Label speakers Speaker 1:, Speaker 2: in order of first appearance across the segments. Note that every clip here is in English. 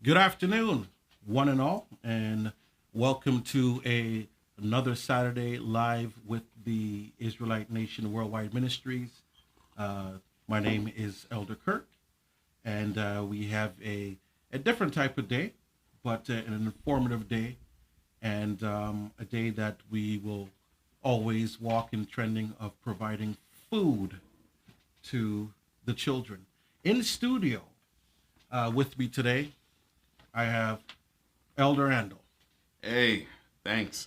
Speaker 1: Good afternoon, one and all, and welcome to another Saturday live with the Israelite Nation Worldwide Ministries. My name is Elder Kirk, and we have a different type of day, but an informative day, and a day that we will always walk in trending of providing food to the children. In studio with me today, I have Elder Andel.
Speaker 2: Hey, thanks.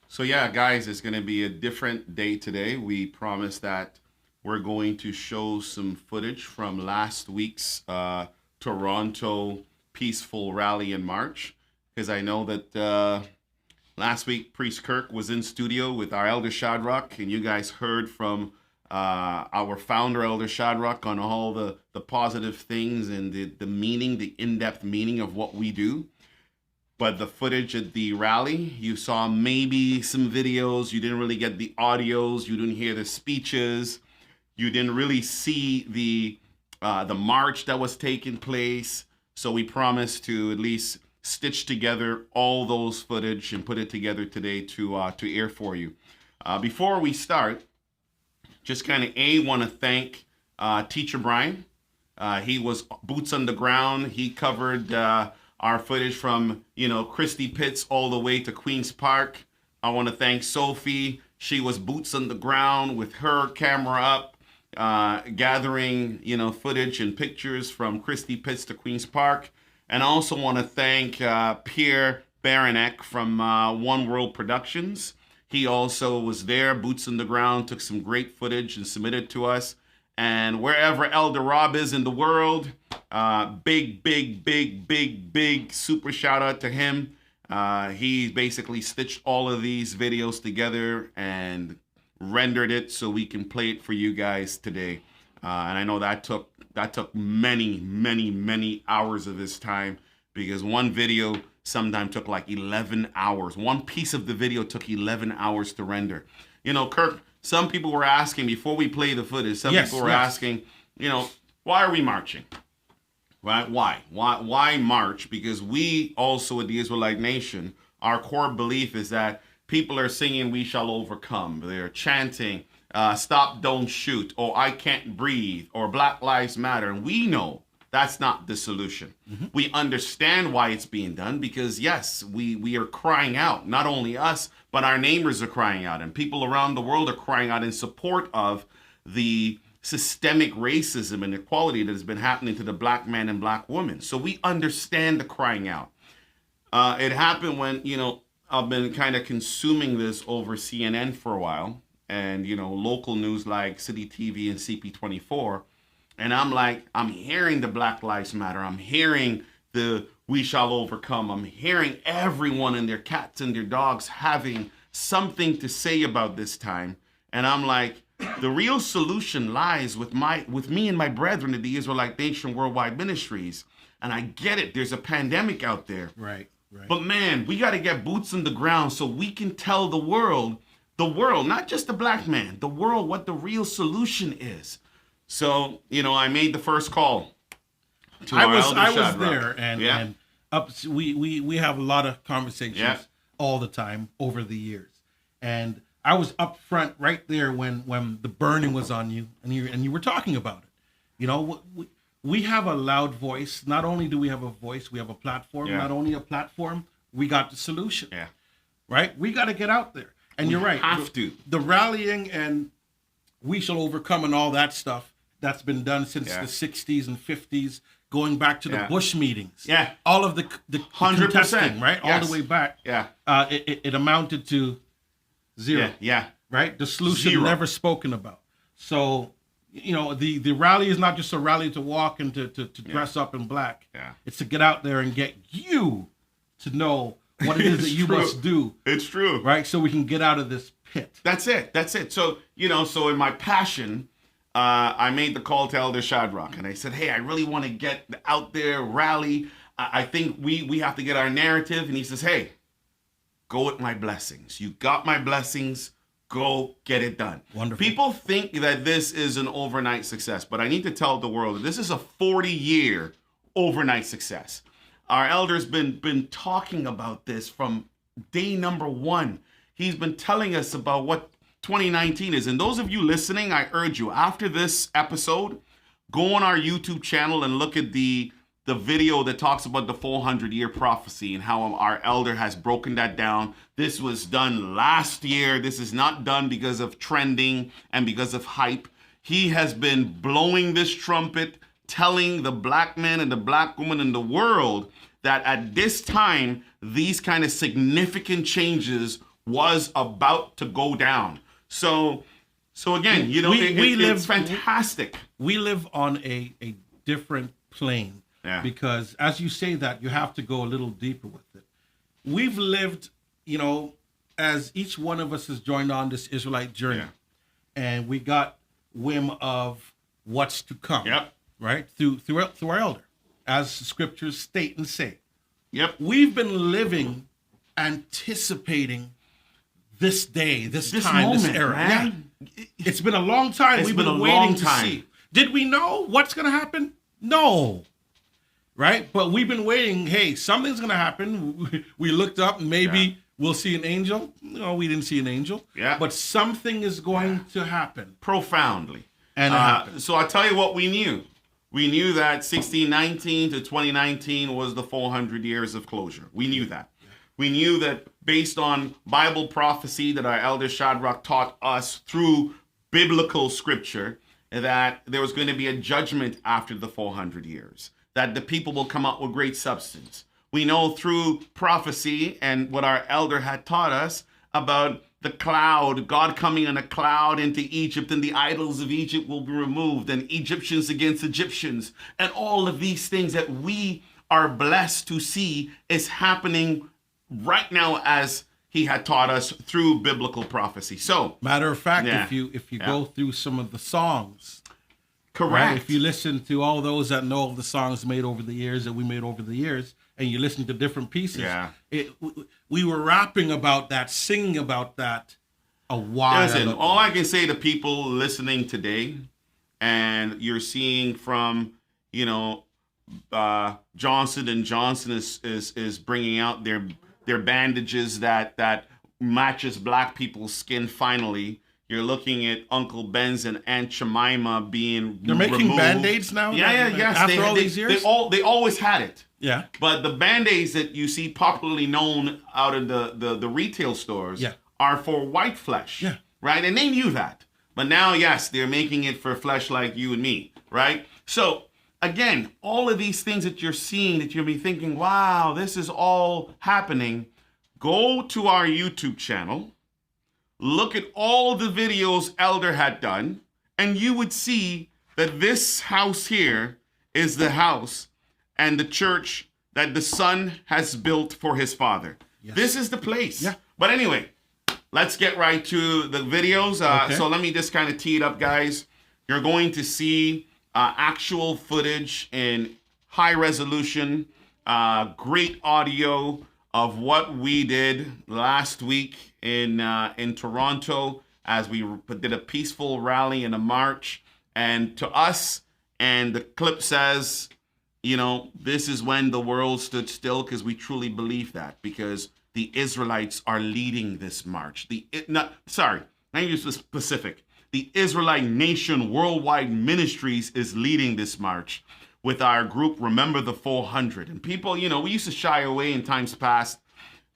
Speaker 2: So yeah, guys, it's going to be a different day today. We promised that we're going to show some footage from last week's Toronto peaceful rally and march, because I know that last week Priest Kirk was in studio with our Elder Shadrach, and you guys heard from our founder, Elder Shadrach, on all the positive things and the meaning, the in-depth meaning of what we do. But the footage at the rally, you saw maybe some videos, you didn't really get the audios, you didn't hear the speeches, you didn't really see the march that was taking place. So we promised to at least stitch together all those footage and put it together today to air for you. Before we start, just kind of want to thank Teacher Brian. He was boots on the ground. He covered our footage from, Christie Pitts all the way to Queen's Park. I want to thank Sophie. She was boots on the ground with her camera up, gathering, footage and pictures from Christie Pitts to Queen's Park. And I also want to thank Pierre Baranek from One World Productions. He also was there, boots on the ground, took some great footage and submitted to us. And wherever Elder Rob is in the world, big super shout out to him. He basically stitched all of these videos together and rendered it so we can play it for you guys today. And I know that took many hours of his time, because one video sometimes took like 11 hours. One piece of the video took 11 hours to render. Kirk, some people were asking before we play the footage, people were asking, why are we marching? Right? Why march? Because we also at the Israelite Nation, our core belief is that people are singing, "We shall overcome." They're chanting, "Stop, don't shoot," or "I can't breathe," or "Black Lives Matter." And we know that's not the solution. Mm-hmm. We understand why it's being done, because yes, we are crying out. Not only us, but our neighbors are crying out, and people around the world are crying out in support of the systemic racism and inequality that has been happening to the black man and black woman. So we understand the crying out. It happened when, I've been kind of consuming this over CNN for a while, and, local news like City TV and CP24. And I'm hearing the Black Lives Matter. I'm hearing the "We shall overcome." I'm hearing everyone and their cats and their dogs having something to say about this time. And I'm like, the real solution lies with me and my brethren at the Israelite Nation Worldwide Ministries. And I get it. There's a pandemic out there.
Speaker 1: Right.
Speaker 2: But man, we got to get boots on the ground so we can tell the world, not just the black man, the world, what the real solution is. So, I made the first call to
Speaker 1: I
Speaker 2: our
Speaker 1: was
Speaker 2: Elder
Speaker 1: I was
Speaker 2: Shadrach.
Speaker 1: there, and we have a lot of conversations all the time over the years, and I was up front right there when the burning was on you, and you were talking about it. We have a loud voice. Not only do we have a voice, we have a platform.
Speaker 2: Yeah.
Speaker 1: Not only a platform, we got the solution.
Speaker 2: Yeah.
Speaker 1: Right? We got to get out there, and you're right.
Speaker 2: Have to.
Speaker 1: The rallying and "we shall overcome" and all that stuff. That's been done since the 60s and 50s, going back to the Bush meetings.
Speaker 2: Yeah.
Speaker 1: All of the
Speaker 2: 100%,
Speaker 1: contesting, right?
Speaker 2: yes.
Speaker 1: All the way back.
Speaker 2: Yeah.
Speaker 1: It amounted to zero.
Speaker 2: Yeah.
Speaker 1: Right? The solution
Speaker 2: Zero.
Speaker 1: never spoken about. So, the rally is not just a rally to walk and to dress up in black.
Speaker 2: Yeah.
Speaker 1: It's to get out there and get you to know what it is that you must do.
Speaker 2: It's true.
Speaker 1: Right? So we can get out of this pit.
Speaker 2: That's it. So, so in my passion, I made the call to Elder Shadrach, and I said, hey, I really want to get out there, rally. I think we have to get our narrative. And he says, hey, go with my blessings. You got my blessings. Go get it done.
Speaker 1: Wonderful.
Speaker 2: People think that this is an overnight success, but I need to tell the world that this is a 40-year overnight success. our elder's been talking about this from day number one. He's been telling us about what 2019 is. And those of you listening, I urge you, after this episode, go on our YouTube channel and look at the video that talks about the 400-year prophecy and how our elder has broken that down. This was done last year. This is not done because of trending and because of hype. He has been blowing this trumpet, telling the black man and the black woman in the world that at this time, these kind of significant changes was about to go down. So again, it's fantastic.
Speaker 1: We live on a different plane.
Speaker 2: Yeah.
Speaker 1: Because as you say that, you have to go a little deeper with it. We've lived, as each one of us has joined on this Israelite journey, and we got whim of what's to come.
Speaker 2: Yep.
Speaker 1: Right? Through our elder, as the scriptures state and say.
Speaker 2: Yep.
Speaker 1: We've been living, anticipating this day, this time,
Speaker 2: moment,
Speaker 1: this era.
Speaker 2: man.
Speaker 1: Yeah. It's been a long time.
Speaker 2: It's
Speaker 1: We've
Speaker 2: been
Speaker 1: been
Speaker 2: a
Speaker 1: waiting
Speaker 2: long
Speaker 1: to
Speaker 2: time.
Speaker 1: see. Did we know what's going to happen? No. Right? But we've been waiting. Hey, something's going to happen. We looked up and maybe we'll see an angel. No, we didn't see an angel.
Speaker 2: Yeah.
Speaker 1: But something is going to happen.
Speaker 2: Profoundly.
Speaker 1: And it happened.
Speaker 2: So I'll tell you what we knew. We knew that 1619 to 2019 was the 400 years of closure. We knew that. We knew that based on Bible prophecy that our elder Shadrach taught us through biblical scripture, that there was going to be a judgment after the 400 years, that the people will come out with great substance. We know through prophecy and what our elder had taught us about the cloud, God coming in a cloud into Egypt, and the idols of Egypt will be removed, and Egyptians against Egyptians, and all of these things that we are blessed to see is happening right now as he had taught us through biblical prophecy. So,
Speaker 1: matter of fact, if you go through some of the songs,
Speaker 2: correct.
Speaker 1: Right, if you listen to all those that know of the songs made over the years that we made over the years, and you listen to different pieces, we were rapping about that, singing about that a while
Speaker 2: Listen,
Speaker 1: ago.
Speaker 2: all I can say to people listening today, and you're seeing from, Johnson & Johnson is bringing out their bandages that matches black people's skin finally. You're looking at Uncle Ben's and Aunt Jemima being
Speaker 1: They're making
Speaker 2: removed.
Speaker 1: Band-Aids now?
Speaker 2: Yes.
Speaker 1: After all these years?
Speaker 2: They always had it.
Speaker 1: Yeah.
Speaker 2: But the Band-Aids that you see popularly known out in the retail stores are for white flesh.
Speaker 1: Yeah.
Speaker 2: Right? And they knew that. But now, yes, they're making it for flesh like you and me. Right? So, again, all of these things that you're seeing that you'll be thinking, wow, this is all happening. Go to our YouTube channel. Look at all the videos Elder had done, and you would see that this house here is the house and the church that the son has built for his father. Yes. This is the place. Yeah. But anyway, let's get right to the videos. Okay. So let me just kind of tee it up, guys. You're going to see actual footage in high resolution, great audio of what we did last week in Toronto as we did a peaceful rally and a march. And to us, and the clip says, this is when the world stood still, because we truly believe that, because the Israelites are leading this march. Not use the specific. The Israelite Nation Worldwide Ministries is leading this march with our group, Remember the 400. And people, we used to shy away in times past.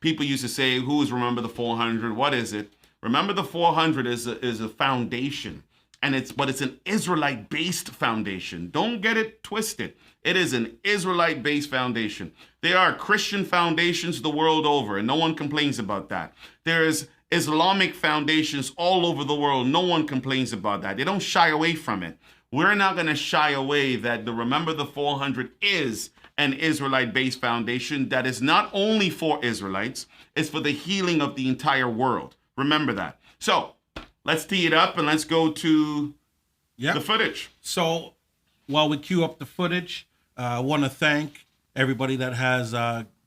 Speaker 2: People used to say, who is Remember the 400? What is it? Remember the 400 is a foundation. And it's an Israelite-based foundation. Don't get it twisted. It is an Israelite-based foundation. There are Christian foundations the world over, and no one complains about that. There is Islamic foundations all over the world. No one complains about that. They don't shy away from it. We're not going to shy away that the Remember the 400 is an Israelite-based foundation that is not only for Israelites, it's for the healing of the entire world. Remember that. So let's tee it up and let's go to the footage.
Speaker 1: So while we queue up the footage, I want to thank everybody that has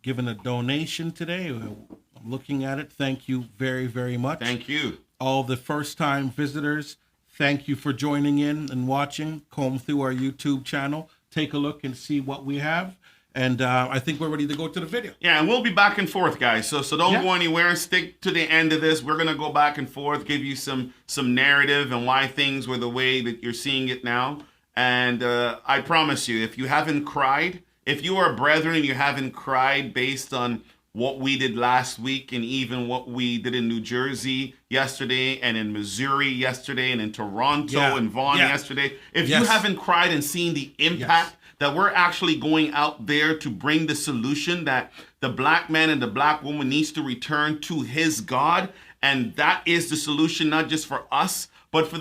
Speaker 1: given a donation today. I'm looking at it. Thank you very, very much.
Speaker 2: Thank you.
Speaker 1: All the first-time visitors, thank you for joining in and watching. Comb through our YouTube channel. Take a look and see what we have. And I think we're ready to go to the video.
Speaker 2: Yeah, and we'll be back and forth, guys. So don't go anywhere. Stick to the end of this. We're gonna go back and forth, give you some narrative and why things were the way that you're seeing it now. And I promise you, if you haven't cried, if you are brethren and you haven't cried based on what we did last week and even what we did in New Jersey yesterday and in Missouri yesterday and in Toronto and Vaughan yesterday, if you haven't cried and seen the impact that we're actually going out there to bring the solution that the black man and the black woman needs to return to his God, and that is the solution not just for us, but for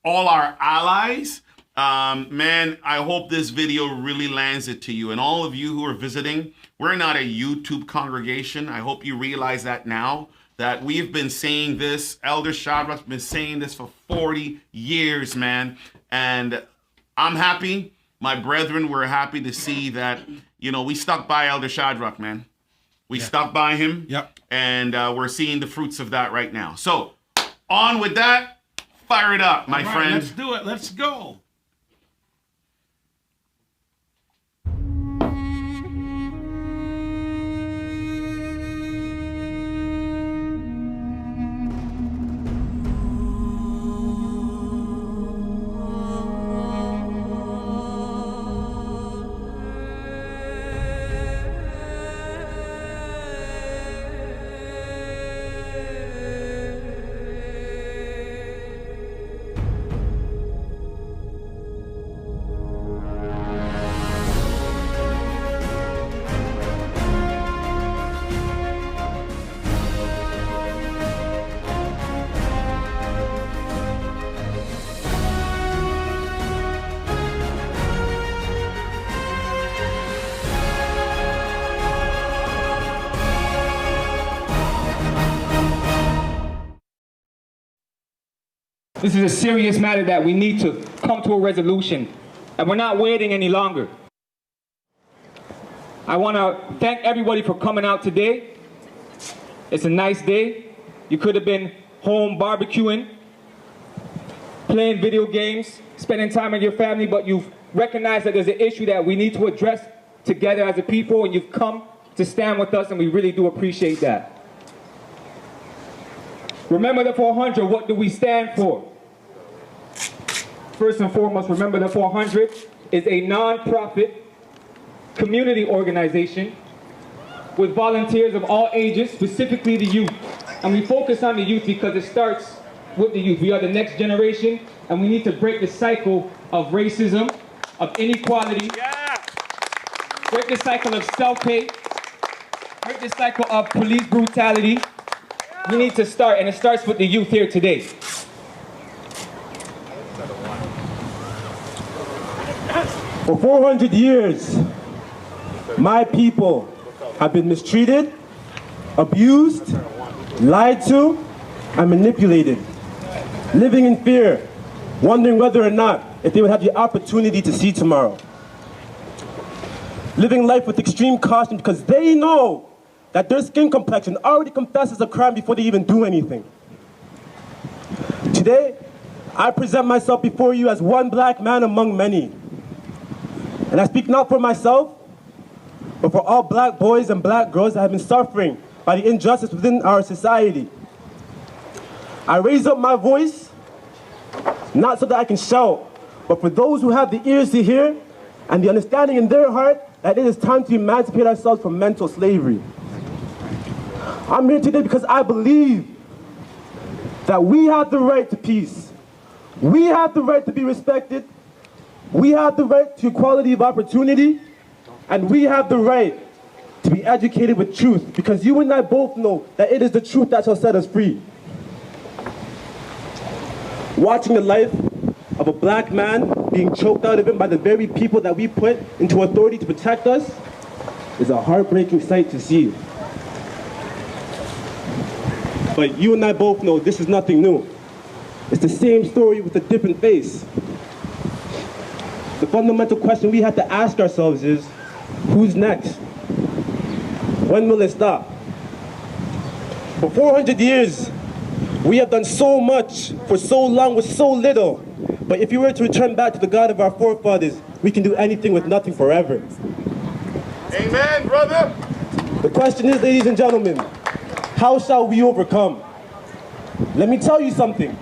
Speaker 2: all our allies, man, I hope this video really lands it to you. And all of you who are visiting, we're not a YouTube congregation. I hope you realize that now, that we've been saying this. Elder Shadrach's been saying this for 40 years, man. And I'm happy. My brethren were happy to see that, we stuck by Elder Shadrach, man. We stuck by him. And we're seeing the fruits of that right now. So on with that. Fire it up, my friend.
Speaker 1: Let's do it. Let's go.
Speaker 3: This is a serious matter that we need to come to a resolution, and we're not waiting any longer. I want to thank everybody for coming out today. It's a nice day. You could have been home barbecuing, playing video games, spending time with your family, but you've recognized that there's an issue that we need to address together as a people, and you've come to stand with us, and we really do appreciate that. Remember the 400, what do we stand for? First and foremost, remember the 400 is a non-profit community organization with volunteers of all ages, specifically the youth. And we focus on the youth because it starts with the youth. We are the next generation, and we need to break the cycle of racism, of inequality, break the cycle of self-hate, break the cycle of police brutality. We need to start, and it starts with the youth here today.
Speaker 4: For 400 years, my people have been mistreated, abused, lied to, and manipulated, living in fear, wondering whether or not if they would have the opportunity to see tomorrow. Living life with extreme caution because they know that their skin complexion already confesses a crime before they even do anything. Today, I present myself before you as one black man among many. And I speak not for myself, but for all black boys and black girls that have been suffering by the injustice within our society. I raise up my voice, not so that I can shout, but for those who have the ears to hear and the understanding in their heart that it is time to emancipate ourselves from mental slavery. I'm here today because I believe that we have the right to peace. We have the right to be respected. We have the right to equality of opportunity. And we have the right to be educated with truth, because you and I both know that it is the truth that shall set us free. Watching the life of a black man being choked out of him by the very people that we put into authority to protect us is a heartbreaking sight to see. But you and I both know this is nothing new. It's the same story with a different face. The fundamental question we have to ask ourselves is, who's next? When will it stop? For 400 years, we have done so much for so long with so little. But if you were to return back to the God of our forefathers, we can do anything with nothing forever.
Speaker 2: Amen, brother.
Speaker 4: The question is, ladies and gentlemen, how shall we overcome? Let me tell you something.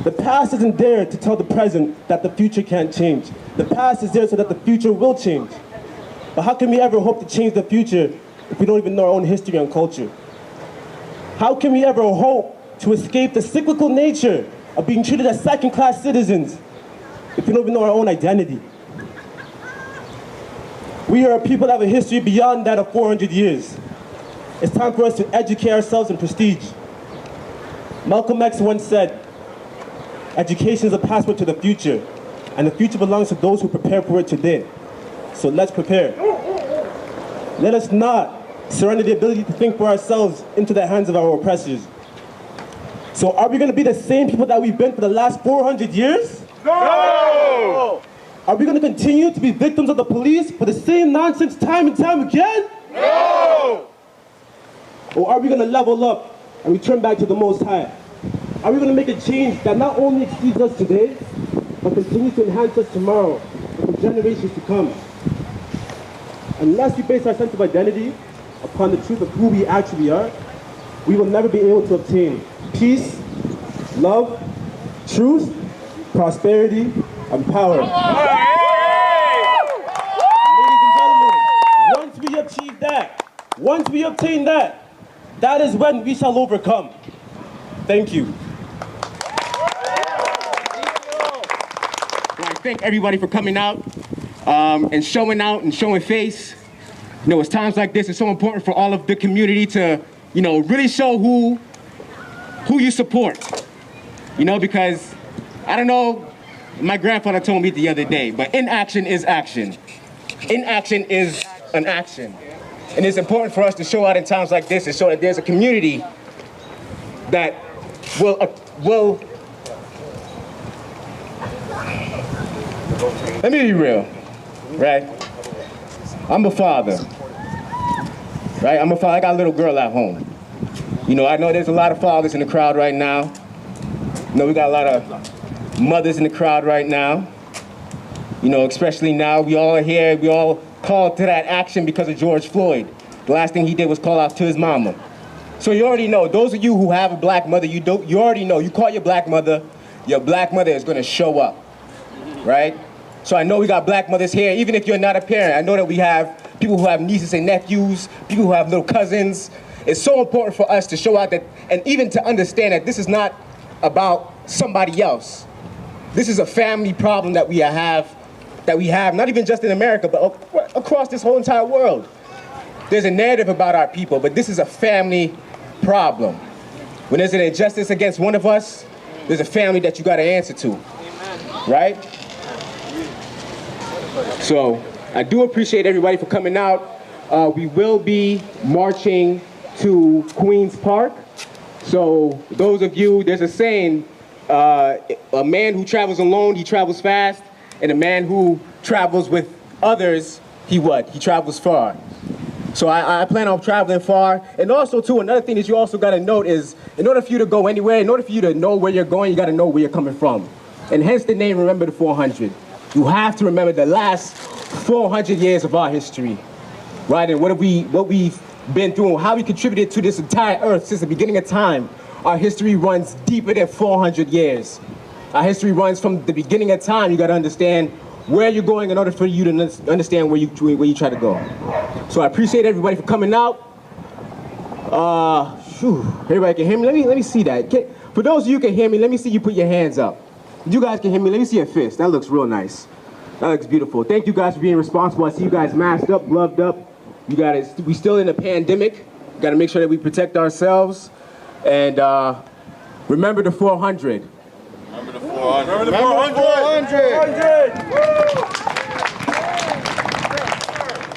Speaker 4: The past isn't there to tell the present that the future can't change. The past is there so that the future will change. But how can we ever hope to change the future if we don't even know our own history and culture? How can we ever hope to escape the cyclical nature of being treated as second-class citizens if we don't even know our own identity? We are a people that have a history beyond that of 400 years. It's time for us to educate ourselves in prestige. Malcolm X once said, education is a passport to the future, and the future belongs to those who prepare for it today. So let's prepare. Let us not surrender the ability to think for ourselves into the hands of our oppressors. So are we going to be the same people that we've been for the last 400 years?
Speaker 2: No!
Speaker 4: Are we going to continue to be victims of the police for the same nonsense time and time again?
Speaker 2: No!
Speaker 4: Or are we going to level up and return back to the Most High? Are we going to make a change that not only exceeds us today, but continues to enhance us tomorrow and for generations to come? Unless we base our sense of identity upon the truth of who we actually are, we will never be able to obtain peace, love, truth, prosperity, and power. Ladies and gentlemen, once we achieve that, once we obtain that, that is when we shall overcome. Thank you.
Speaker 5: I thank everybody for coming out and showing face. You know, it's times like this, it's so important for all of the community to, you know, really show who you support. You know, because, I don't know, my grandfather told me the other day, but inaction is action. Inaction is an action. And it's important for us to show out in times like this and show that there's a community that will let me be real, right? I'm a father, right? I'm a father. I got a little girl at home. You know, I know there's a lot of fathers in the crowd right now. You know, we got a lot of mothers in the crowd right now. You know, especially now, we all are here, we all called to that action because of George Floyd. The last thing he did was call out to his mama. So you already know, those of you who have a black mother, you already know, you call your black mother is gonna show up, right? So I know we got black mothers here, even if you're not a parent. I know that we have people who have nieces and nephews, people who have little cousins. It's so important for us to show out that, and even to understand that this is not about somebody else. This is a family problem that we have, not even just in America, but across this whole entire world. There's a narrative about our people, but this is a family problem. When there's an injustice against one of us, there's a family that you gotta answer to, right? So, I do appreciate everybody for coming out. We will be marching to Queen's Park. So, those of you, there's a saying, a man who travels alone, he travels fast, and a man who travels with others, he travels far. So I plan on traveling far. And also, too, another thing that you also got to note is, in order for you to go anywhere, in order for you to know where you're going, you got to know where you're coming from. And hence the name, Remember the 400. You have to remember the last 400 years of our history, right? And what we've been through, how we contributed to this entire earth since the beginning of time. Our history runs deeper than 400 years. Our history runs from the beginning of time. You got to understand where you're going in order for you to understand where you try to go. So I appreciate everybody for coming out. Everybody can hear me? Let me see that. For those of you who can hear me, let me see you put your hands up. You guys can hear me, let me see a fist. That looks real nice. That looks beautiful. Thank you guys for being responsible. I see you guys masked up, gloved up. We still in a pandemic. We gotta make sure that we protect ourselves. And remember the 400.
Speaker 2: Remember the 400.
Speaker 5: Remember the 400.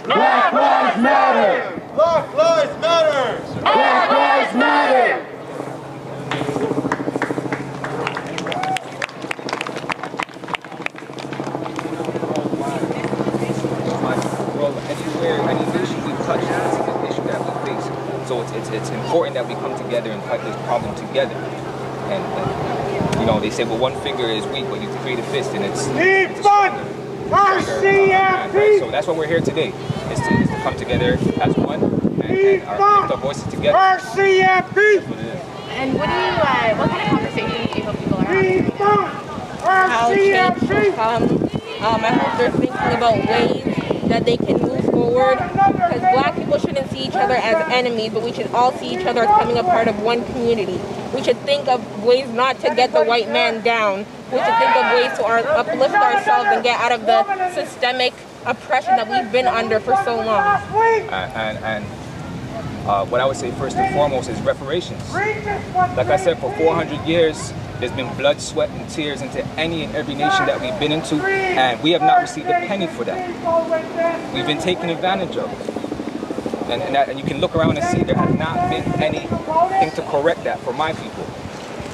Speaker 4: Black Lives Matter!
Speaker 2: Black Lives Matter!
Speaker 4: Black Lives Matter!
Speaker 6: Anywhere, any nation we touch, this is an issue that we face. So it's important that we come together and fight this problem together. And you know, they say, well, one finger is weak, but you create a fist, and it's Right? So that's what we're here today, is to come together as one and lift our voices together. That's what it is.
Speaker 7: And what kind of conversations do you hope people are having? How change will come. I hope they're thinking about ways that they can move forward, because black people shouldn't see each other as enemies, but we should all see each other as coming a part of one community. We should think of ways not to get the white man down. We should think of ways to uplift ourselves and get out of the systemic oppression that we've been under for so long.
Speaker 6: What I would say first and foremost is reparations. Like I said, for 400 years, there's been blood, sweat, and tears into any and every nation that we've been into, and we have not received a penny for that. We've been taken advantage of. And you can look around and see there has not been anything to correct that for my people.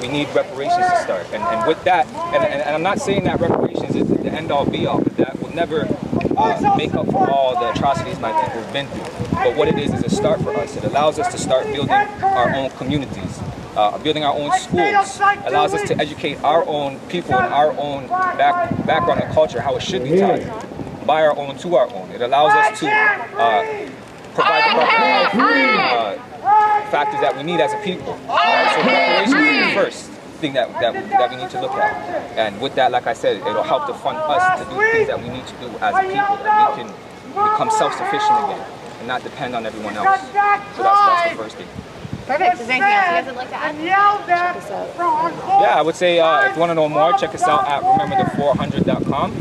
Speaker 6: We need reparations to start. And with that, and I'm not saying that reparations is the end-all be-all, because that will never make up for all the atrocities my people have been through. But what it is a start for us. It allows us to start building our own communities, building our own schools, allows us to educate our own people and our own background and culture, how it should be taught, by our own to our own. It allows us to provide the proper factors that we need as a people. So reparations is the first thing that we need to look at. And with that, like I said, it'll help to fund us to do things that we need to do as a people, that we can become self-sufficient again and not depend on everyone else. So that's the first thing.
Speaker 7: Perfect. Is there anything else you guys would like to add? Check us out.
Speaker 6: Yeah, I would say if you want to know more, check us out at rememberthe400.com.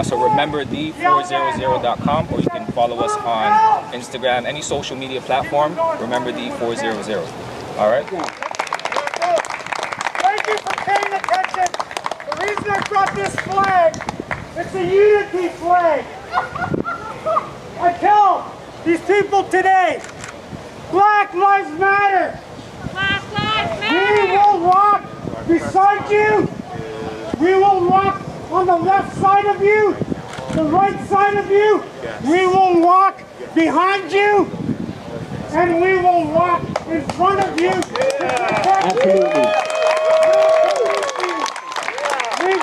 Speaker 6: So rememberthe400.com, or you can follow us on Instagram, any social media platform, rememberthe400. All right?
Speaker 8: Thank you for paying attention. The reason I brought this flag, it's a unity flag. I tell these people today, Black Lives Matter.
Speaker 7: Black Lives Matter.
Speaker 8: We will walk beside you. We will walk on the left side of you, the right side of you. We will walk behind you, and we will walk in front of you.
Speaker 4: Absolutely.
Speaker 8: We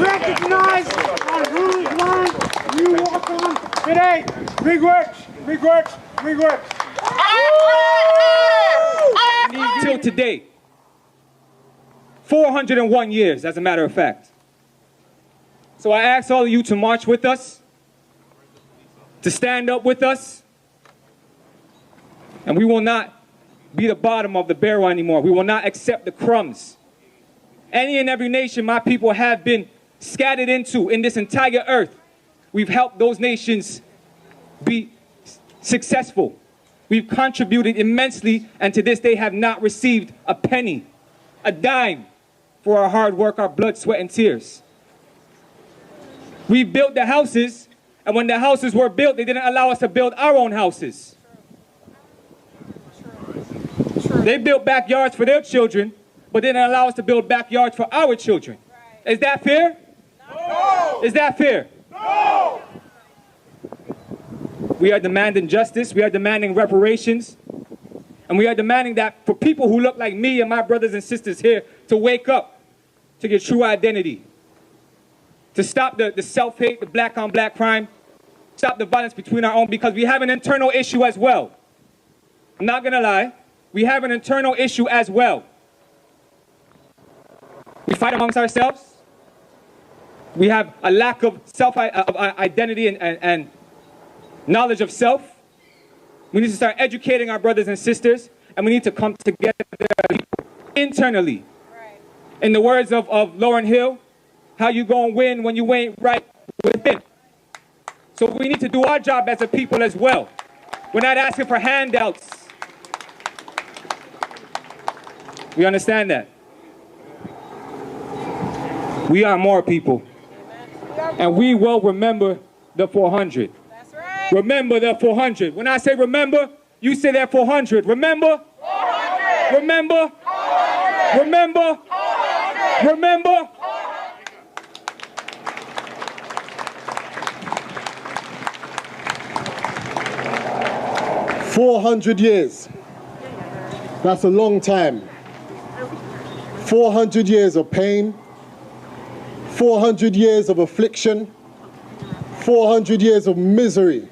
Speaker 8: recognize on whose line you walk on today. Big works.
Speaker 3: Till today. 401 years, as a matter of fact. So I ask all of you to march with us, to stand up with us, and we will not be the bottom of the barrel anymore. We will not accept the crumbs. Any and every nation my people have been scattered into in this entire earth, we've helped those nations be successful. We've contributed immensely, and to this day have not received a penny, a dime, for our hard work, our blood, sweat, and tears. We built the houses, and when the houses were built, they didn't allow us to build our own houses. They built backyards for their children, but they didn't allow us to build backyards for our children. Is that fair? No! Is that fair?
Speaker 8: No!
Speaker 3: We are demanding justice, we are demanding reparations, and we are demanding that for people who look like me and my brothers and sisters here to wake up to your true identity, to stop the self-hate, the black-on-black crime, stop the violence between our own, because we have an internal issue as well. I'm not gonna lie, we have an internal issue as well. We fight amongst ourselves. We have a lack of identity and knowledge of self. We need to start educating our brothers and sisters, and we need to come together internally. Right. In the words of Lauryn Hill, how you gonna win when you ain't right within? So we need to do our job as a people as well. We're not asking for handouts. We understand that. We are more people. And we will remember the 400.
Speaker 7: That's right.
Speaker 3: Remember the 400. When I say remember, you say that 400. Remember?
Speaker 7: 400.
Speaker 3: Remember?
Speaker 7: 400.
Speaker 3: Remember?
Speaker 7: 400.
Speaker 3: Remember?
Speaker 9: 400 years. That's a long time. 400 years of pain. 400 years of affliction, 400 years of misery,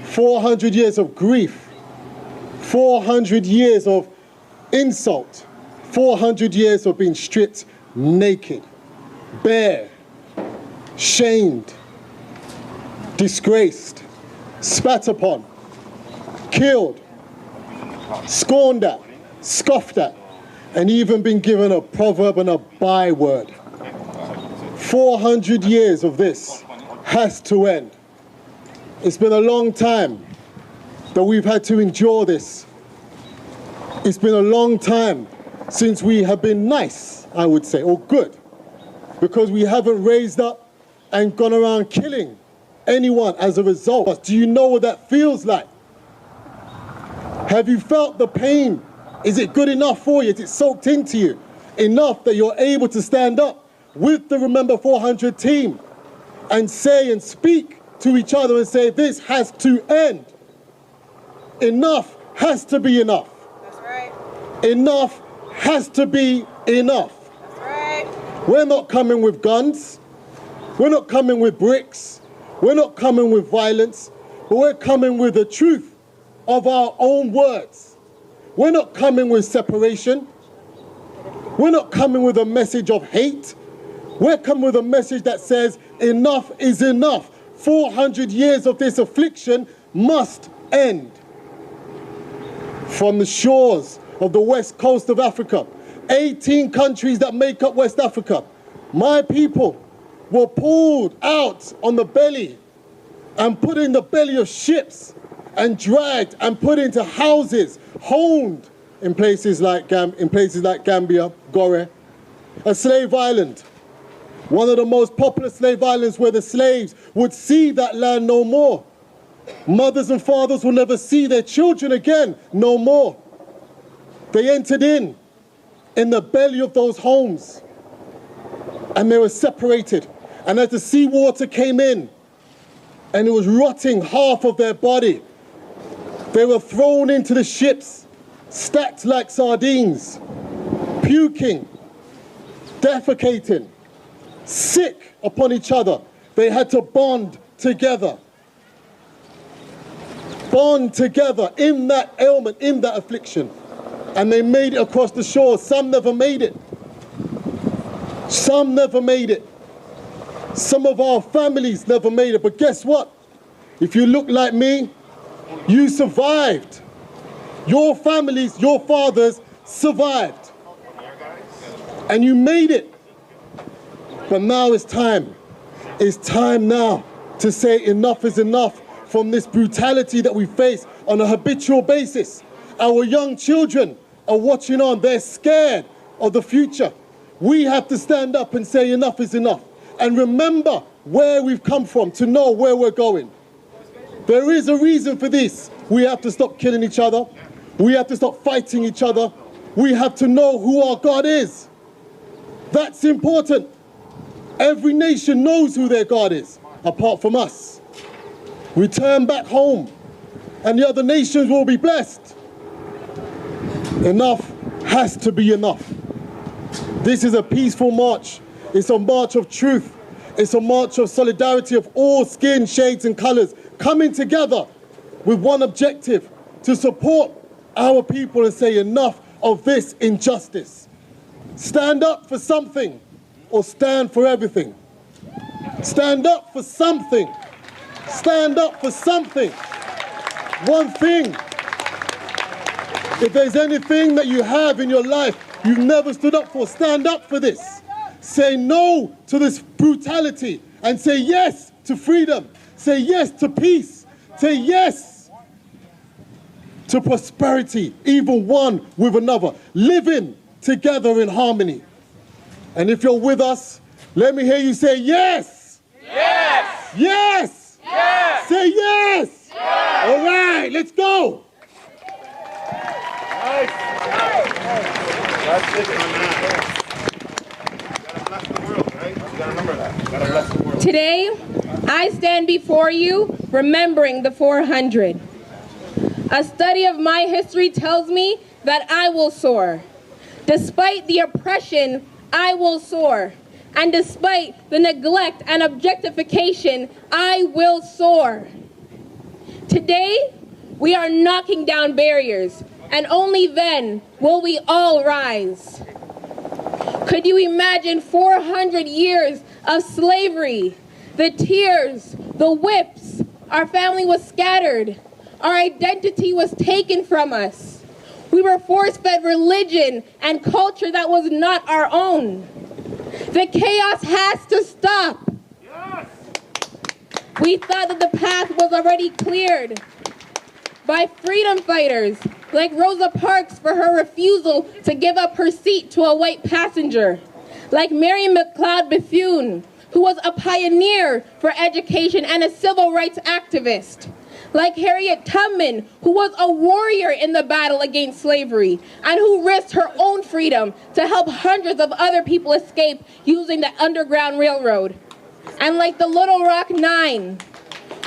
Speaker 9: 400 years of grief, 400 years of insult, 400 years of being stripped naked, bare, shamed, disgraced, spat upon, killed, scorned at, scoffed at, and even been given a proverb and a byword. 400 years of this has to end. It's been a long time that we've had to endure this. It's been a long time since we have been nice, I would say, or good, because we haven't raised up and gone around killing anyone as a result. Do you know what that feels like? Have you felt the pain? Is it good enough for you? Is it soaked into you enough that you're able to stand up with the Remember 400 team and say and speak to each other and say, this has to end? Enough has to be enough.
Speaker 7: That's right.
Speaker 9: Enough has to be enough.
Speaker 7: That's right.
Speaker 9: We're not coming with guns. We're not coming with bricks. We're not coming with violence, but we're coming with the truth of our own words. We're not coming with separation. We're not coming with a message of hate. We're coming with a message that says enough is enough. 400 years of this affliction must end. From the shores of the west coast of Africa, 18 countries that make up West Africa, my people were pulled out on the belly and put in the belly of ships and dragged and put into houses, honed in places like Gambia, Gore, a slave island. One of the most popular slave islands where the slaves would see that land no more. Mothers and fathers will never see their children again, no more. They entered in the belly of those homes, and they were separated. And as the seawater came in, and it was rotting half of their body, they were thrown into the ships, stacked like sardines, puking, defecating, sick upon each other. They had to bond together in that ailment, in that affliction. And they made it across the shore. Some never made it. Some never made it. Some of our families never made it. But guess what? If you look like me, you survived. Your families, your fathers survived. And you made it. But now it's time. It's time now to say enough is enough from this brutality that we face on a habitual basis. Our young children are watching on. They're scared of the future. We have to stand up and say enough is enough. And remember where we've come from to know where we're going. There is a reason for this. We have to stop killing each other. We have to stop fighting each other. We have to know who our God is. That's important. Every nation knows who their God is, apart from us. Return back home, and the other nations will be blessed. Enough has to be enough. This is a peaceful march. It's a march of truth. It's a march of solidarity of all skin, shades, and colors coming together with one objective: to support our people and say enough of this injustice. Stand up for something, or stand for everything. Stand up for something. Stand up for something. One thing. If there's anything that you have in your life you've never stood up for, stand up for this. Say no to this brutality and say yes to freedom. Say yes to peace. Say yes to prosperity, even one with another, living together in harmony. And if you're with us, let me hear you say yes. Yes. Yes. Yes. Say yes. Yes. All right, let's go. Nice. That's it, man. You gotta bless the world, right? You gotta remember that. You gotta bless the world.
Speaker 7: Today, I stand before you remembering the 400. A study of my history tells me that I will soar. Despite the oppression, I will soar. And despite the neglect and objectification, I will soar. Today, we are knocking down barriers, and only then will we all rise. Could you imagine 400 years of slavery? The tears, the whips, our family was scattered. Our identity was taken from us. We were force-fed religion and culture that was not our own. The chaos has to stop. Yes. We thought that the path was already cleared by freedom fighters like Rosa Parks for her refusal to give up her seat to a white passenger, like Mary McLeod Bethune, who was a pioneer for education and a civil rights activist, like Harriet Tubman, who was a warrior in the battle against slavery and who risked her own freedom to help hundreds of other people escape using the Underground Railroad, and like the Little Rock Nine,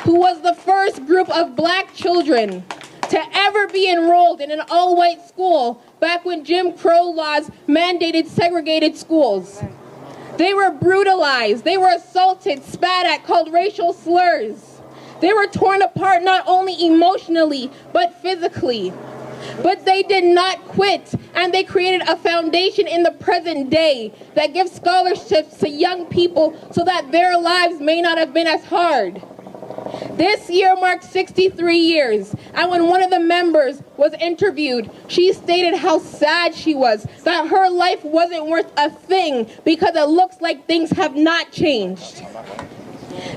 Speaker 7: who was the first group of black children to ever be enrolled in an all-white school back when Jim Crow laws mandated segregated schools. They were brutalized, they were assaulted, spat at, called racial slurs. They were torn apart not only emotionally, but physically. But they did not quit, and they created a foundation in the present day that gives scholarships to young people so that their lives may not have been as hard. This year marks 63 years, and when one of the members was interviewed, she stated how sad she was, that her life wasn't worth a thing because it looks like things have not changed.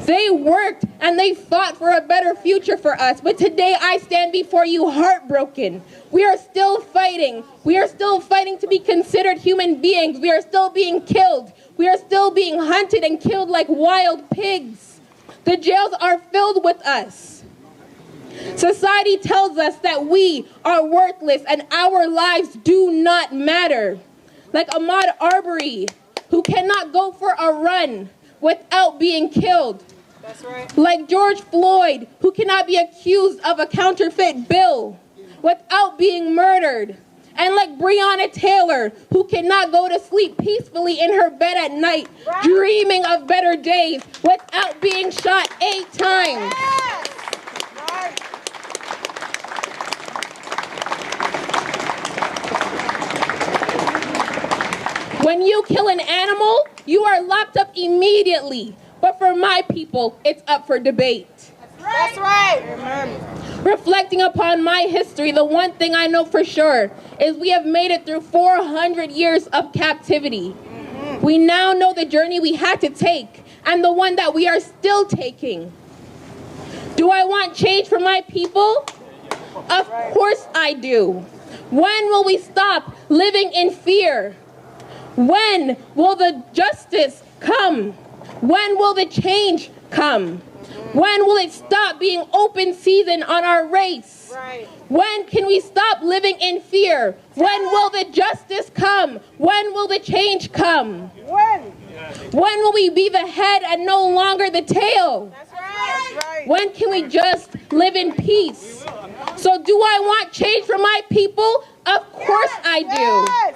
Speaker 7: They worked and they fought for a better future for us, but today I stand before you heartbroken. We are still fighting. We are still fighting to be considered human beings. We are still being killed. We are still being hunted and killed like wild pigs. The jails are filled with us. Society tells us that we are worthless and our lives do not matter. Like Ahmaud Arbery, who cannot go for a run without being killed. That's right. Like George Floyd, who cannot be accused of a counterfeit bill without being murdered. And like Breonna Taylor, who cannot go to sleep peacefully in her bed at night, right, dreaming of better days without being shot 8 times. Yes. Right. When you kill an animal, you are locked up immediately. But for my people, it's up for debate. That's right. Amen. Reflecting upon my history, the one thing I know for sure is we have made it through 400 years of captivity. Mm-hmm. We now know the journey we had to take and the one that we are still taking. Do I want change for my people? Of course I do. When will we stop living in fear? When will the justice come? When will the change come? When will it stop being open season on our race? Right. When can we stop living in fear? When will the justice come? When will the change come? When? When will we be the head and no longer the tail? That's right. That's right. When can we just live in peace? So do I want change for my people? Of course I do. Yes.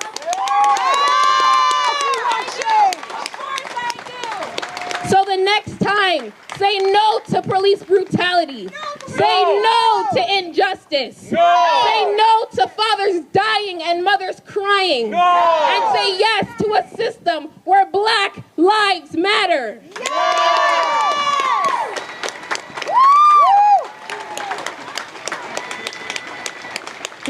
Speaker 7: So the next time, say no to police brutality. Say no to injustice. No. Say no to fathers dying and mothers crying. No. And say yes to a system where Black lives matter. Yes.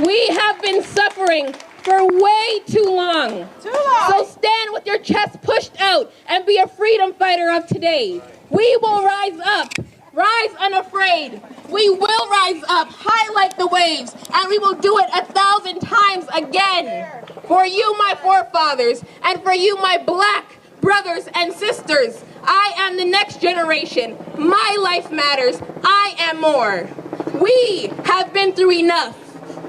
Speaker 7: We have been suffering for way too long. So stand with your chest pushed out and be a freedom fighter of today. We will rise up. Rise unafraid. We will rise up, high like the waves, and we will do it 1,000 times again. For you, my forefathers, and for you, my Black brothers and sisters. I am the next generation. My life matters. I am more. We have been through enough.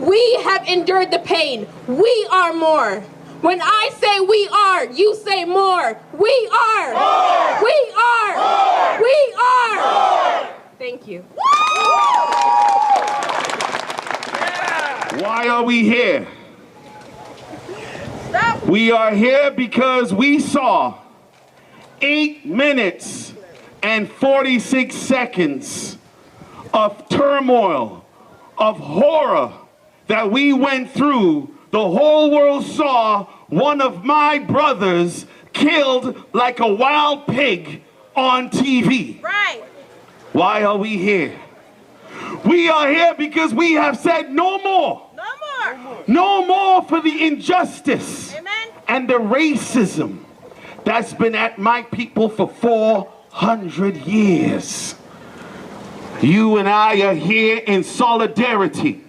Speaker 7: We have endured the pain. We are more. When I say we are, you say more. We are. More. We are. More. We are. More. Thank you.
Speaker 2: Why are we here? We are here because we saw
Speaker 10: 8 minutes and 46 seconds of turmoil, of horror that we went through, the whole world saw one of my brothers killed like a wild pig on TV.
Speaker 7: Right.
Speaker 10: Why are we here? We are here because we have said no more.
Speaker 7: No more.
Speaker 10: No more for the injustice.
Speaker 7: Amen.
Speaker 10: And the racism that's been at my people for 400 years. You and I are here in solidarity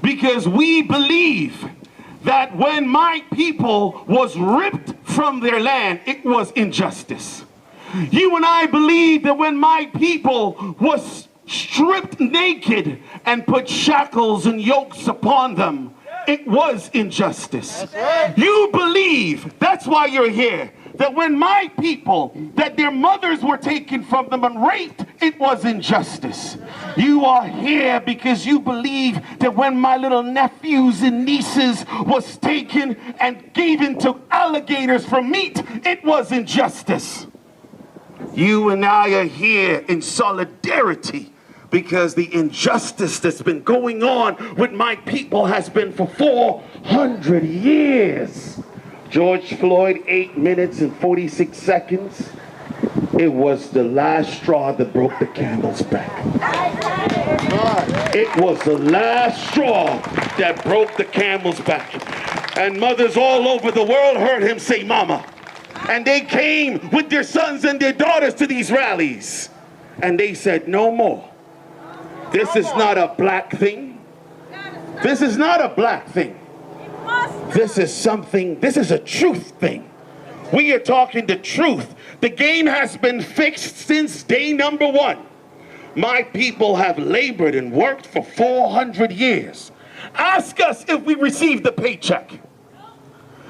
Speaker 10: because we believe that when my people was ripped from their land, it was injustice. You and I believe that when my people was stripped naked and put shackles and yokes upon them, it was injustice. You believe, that's why you're here, that when my people, that their mothers were taken from them and raped, it was injustice. You are here because you believe that when my little nephews and nieces was taken and given to alligators for meat, it was injustice. You and I are here in solidarity because the injustice that's been going on with my people has been for 400 years. George Floyd, 8 minutes and 46 seconds. It was the last straw that broke the camel's back. It was the last straw that broke the camel's back. And mothers all over the world heard him say, "Mama." And they came with their sons and their daughters to these rallies. And they said, no more. This is not a black thing. This is not a black thing. This is something, this is a truth thing. We are talking the truth. The game has been fixed since day number one. My people have labored and worked for 400 years. Ask us if we received a paycheck.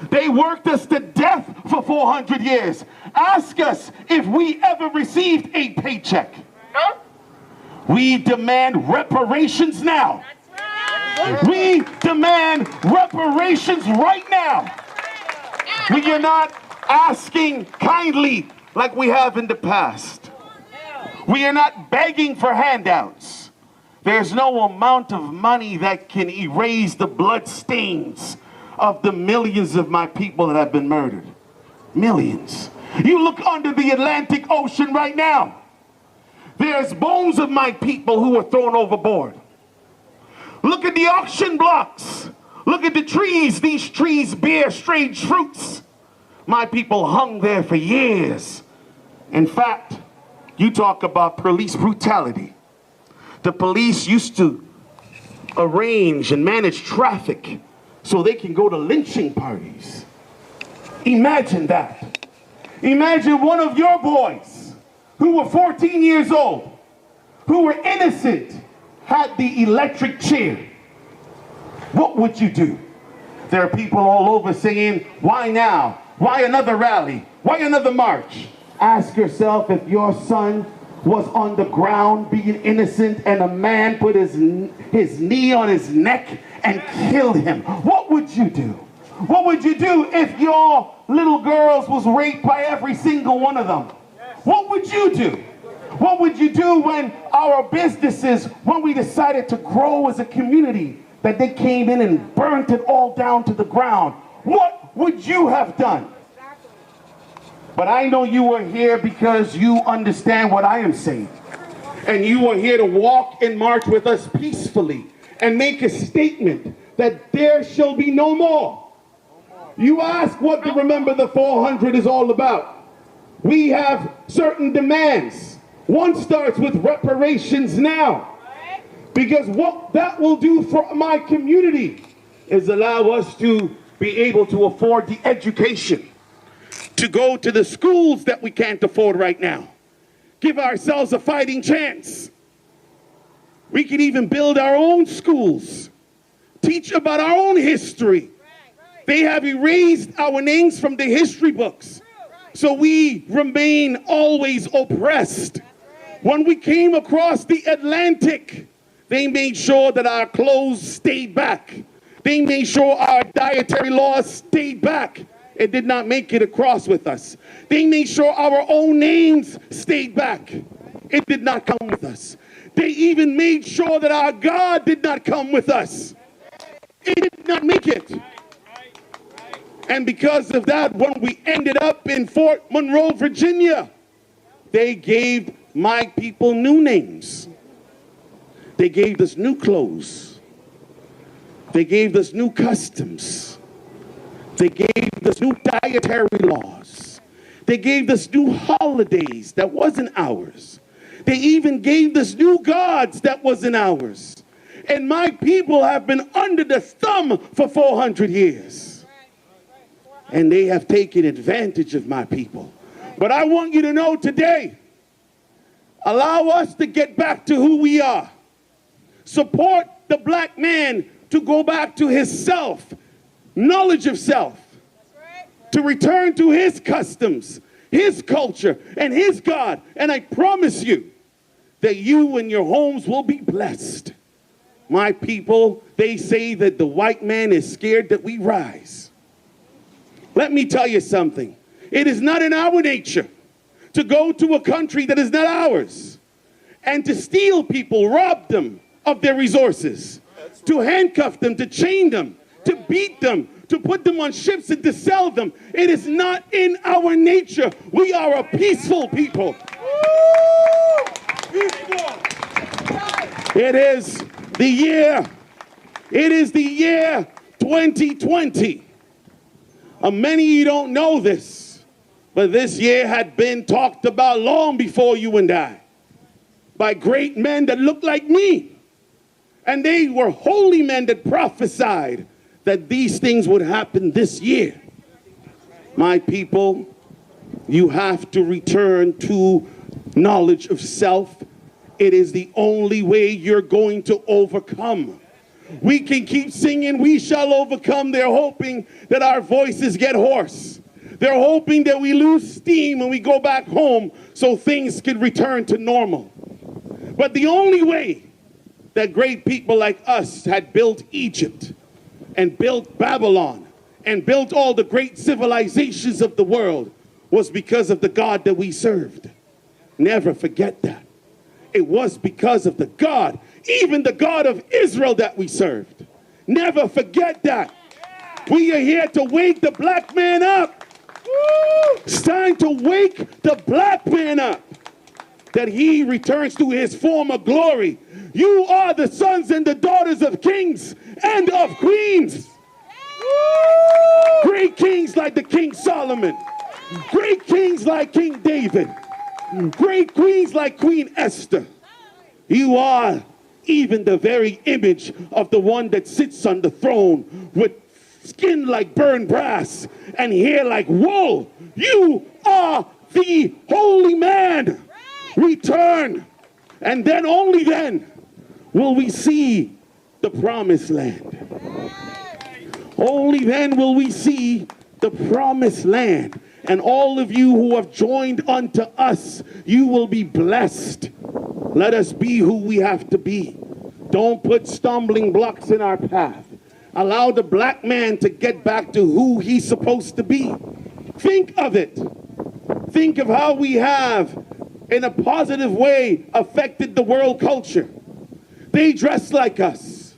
Speaker 10: They worked us to death for 400 years. Ask us if we ever received a paycheck. No. We demand reparations now. We demand reparations right now. We are not asking kindly like we have in the past. We are not begging for handouts. There's no amount of money that can erase the blood stains of the millions of my people that have been murdered. Millions. You look under the Atlantic Ocean right now. There's bones of my people who were thrown overboard. Look at the auction blocks. Look at the trees. These trees bear strange fruits. My people hung there for years. In fact, you talk about police brutality. The police used to arrange and manage traffic so they can go to lynching parties. Imagine that. Imagine one of your boys who were 14 years old, who were innocent, had the electric chair. What would you do? There are people all over saying, why now? Why another rally? Why another march? Ask yourself if your son was on the ground being innocent and a man put his knee on his neck and killed him. What would you do? What would you do if your little girls was raped by every single one of them? What would you do? What would you do when our businesses, when we decided to grow as a community, that they came in and burnt it all down to the ground? What would you have done? But I know you are here because you understand what I am saying. And you are here to walk and march with us peacefully and make a statement that there shall be no more. You ask what the Remember the 400 is all about. We have certain demands. One starts with reparations now. Because what that will do for my community is allow us to be able to afford the education, to go to the schools that we can't afford right now. Give ourselves a fighting chance. We can even build our own schools, teach about our own history. They have erased our names from the history books, so we remain always oppressed. When we came across the Atlantic, they made sure that our clothes stayed back. They made sure our dietary laws stayed back. It did not make it across with us. They made sure our own names stayed back. It did not come with us. They even made sure that our God did not come with us. It did not make it. And because of that, when we ended up in Fort Monroe, Virginia, they gave my people new names. They gave us new clothes. They gave us new customs. They gave us new dietary laws. They gave us new holidays that wasn't ours. They even gave us new gods that wasn't ours. And my people have been under the thumb for 400 years. And they have taken advantage of my people. But I want you to know today, allow us to get back to who we are. Support the black man to go back to his self, knowledge of self, to return to his customs, his culture, and his God. And I promise you that you and your homes will be blessed. My people, they say that the white man is scared that we rise. Let me tell you something. It is not in our nature to go to a country that is not ours and to steal people, rob them of their resources, to handcuff them, to chain them, to beat them, to put them on ships and to sell them. It is not in our nature. We are a peaceful people. It is the year 2020. Many of you don't know this, but this year had been talked about long before you and I by great men that looked like me. And they were holy men that prophesied that these things would happen this year. My people, you have to return to knowledge of self. It is the only way you're going to overcome. We can keep singing, we shall overcome. They're hoping that our voices get hoarse. They're hoping that we lose steam when we go back home so things can return to normal. But the only way that great people like us had built Egypt and built Babylon and built all the great civilizations of the world was because of the God that we served. Never forget that. It was because of the God, even the God of Israel that we served. Never forget that. We are here to wake the black man up. It's time to wake the black man up, that he returns to his former glory. You are the sons and the daughters of kings and of queens. Great kings like the King Solomon. Great kings like King David. Great queens like Queen Esther. You are even the very image of the one that sits on the throne with skin like burned brass and hair like wool. You are the holy man. Return, and then only then will we see the promised land. Only then will we see the promised land. And all of you who have joined unto us, you will be blessed. Let us be who we have to be. Don't put stumbling blocks in our path. Allow the black man to get back to who he's supposed to be. Think of it. Think of how we have, in a positive way, affected the world culture. They dress like us.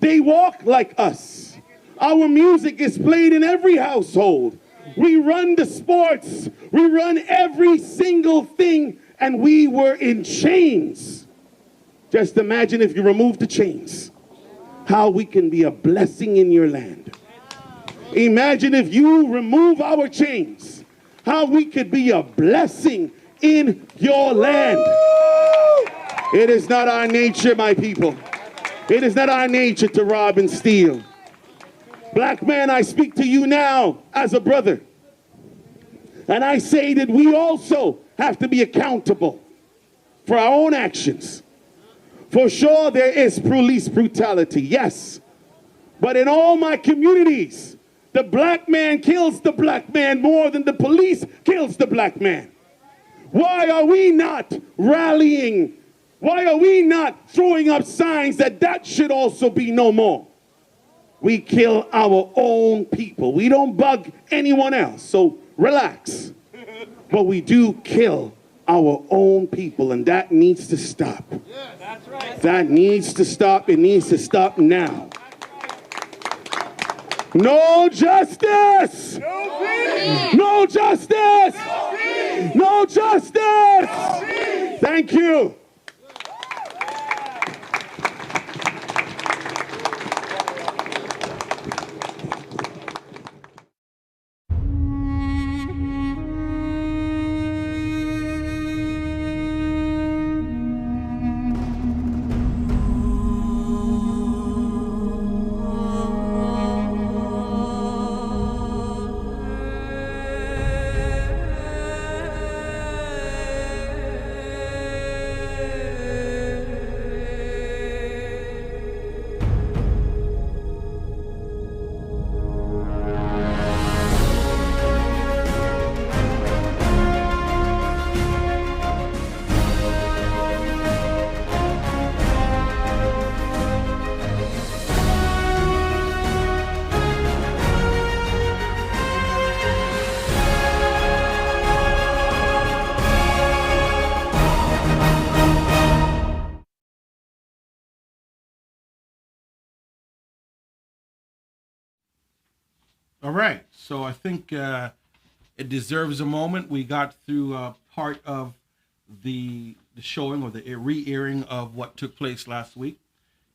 Speaker 10: They walk like us. Our music is played in every household. We run the sports. We run every single thing, and we were in chains. Just imagine if you remove the chains, how we can be a blessing in your land. Imagine if you remove our chains, how we could be a blessing in your land. It is not our nature, my people. It is not our nature to rob and steal. Black man, I speak to you now as a brother. And I say that we also have to be accountable for our own actions. For sure, there is police brutality, yes. But in all my communities, the black man kills the black man more than the police kills the black man. Why are we not rallying? Why are we not throwing up signs that that should also be no more? We kill our own people. We don't bug anyone else, so relax. But we do kill our own people, and that needs to stop. That's right. That needs to stop. It needs to stop now. No justice! No peace! No justice! No peace! No justice! No peace! Thank you.
Speaker 1: All right, so I think it deserves a moment. We got through part of the showing or the re-airing of what took place last week.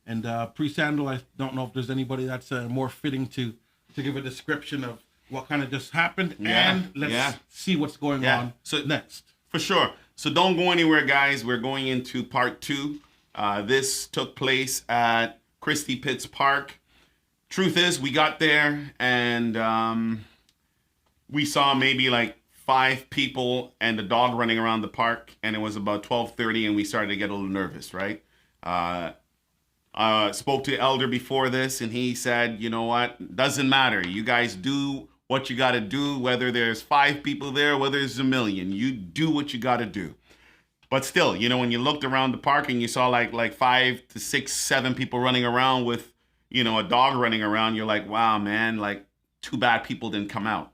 Speaker 1: And pre-Sandal, I don't know if there's anybody that's more fitting to give a description of what kind of just happened.
Speaker 2: Yeah,
Speaker 1: and let's see what's going on next.
Speaker 2: For sure. So don't go anywhere, guys. We're going into part 2. This took place at Christie Pits Park. Truth is, we got there and we saw maybe like 5 people and a dog running around the park, and it was about 12:30, and we started to get a little nervous, right? Spoke to the elder before this, and he said, you know what? Doesn't matter. You guys do what you got to do, whether there's 5 people there, whether there's a million. You do what you got to do. But still, you know, when you looked around the park and you saw like 5 to 6, 7 people running around with, you know, a dog running around, you're like, wow, man, like, too bad people didn't come out.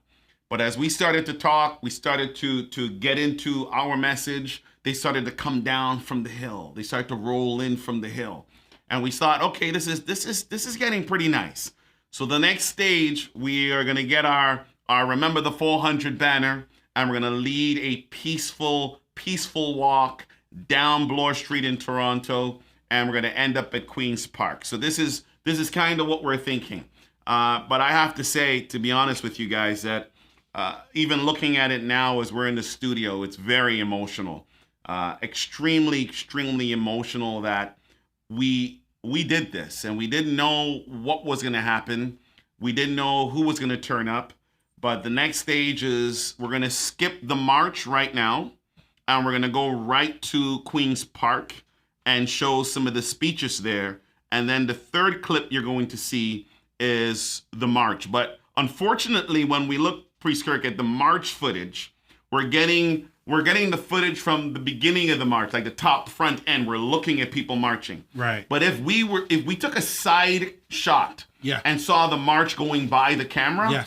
Speaker 2: But as we started to talk, we started to get into our message. They started to come down from the hill. They started to roll in from the hill. And we thought, okay, this is getting pretty nice. So the next stage, we are going to get our Remember the 400 banner, and we're going to lead a peaceful walk down Bloor Street in Toronto, and we're going to end up at Queen's Park. So this is kind of what we're thinking. But I have to say, to be honest with you guys, that even looking at it now as we're in the studio, it's very emotional. Extremely emotional that we did this, and we didn't know what was going to happen. We didn't know who was going to turn up. But the next stage is we're going to skip the march right now, and we're going to go right to Queen's Park and show some of the speeches there. And then the third clip you're going to see is the march. But unfortunately, when we look, Priest Kirk, at the march footage, we're getting the footage from the beginning of the march, like the top front end. We're looking at people marching. Right. But if we took a side shot and saw the march going by the camera,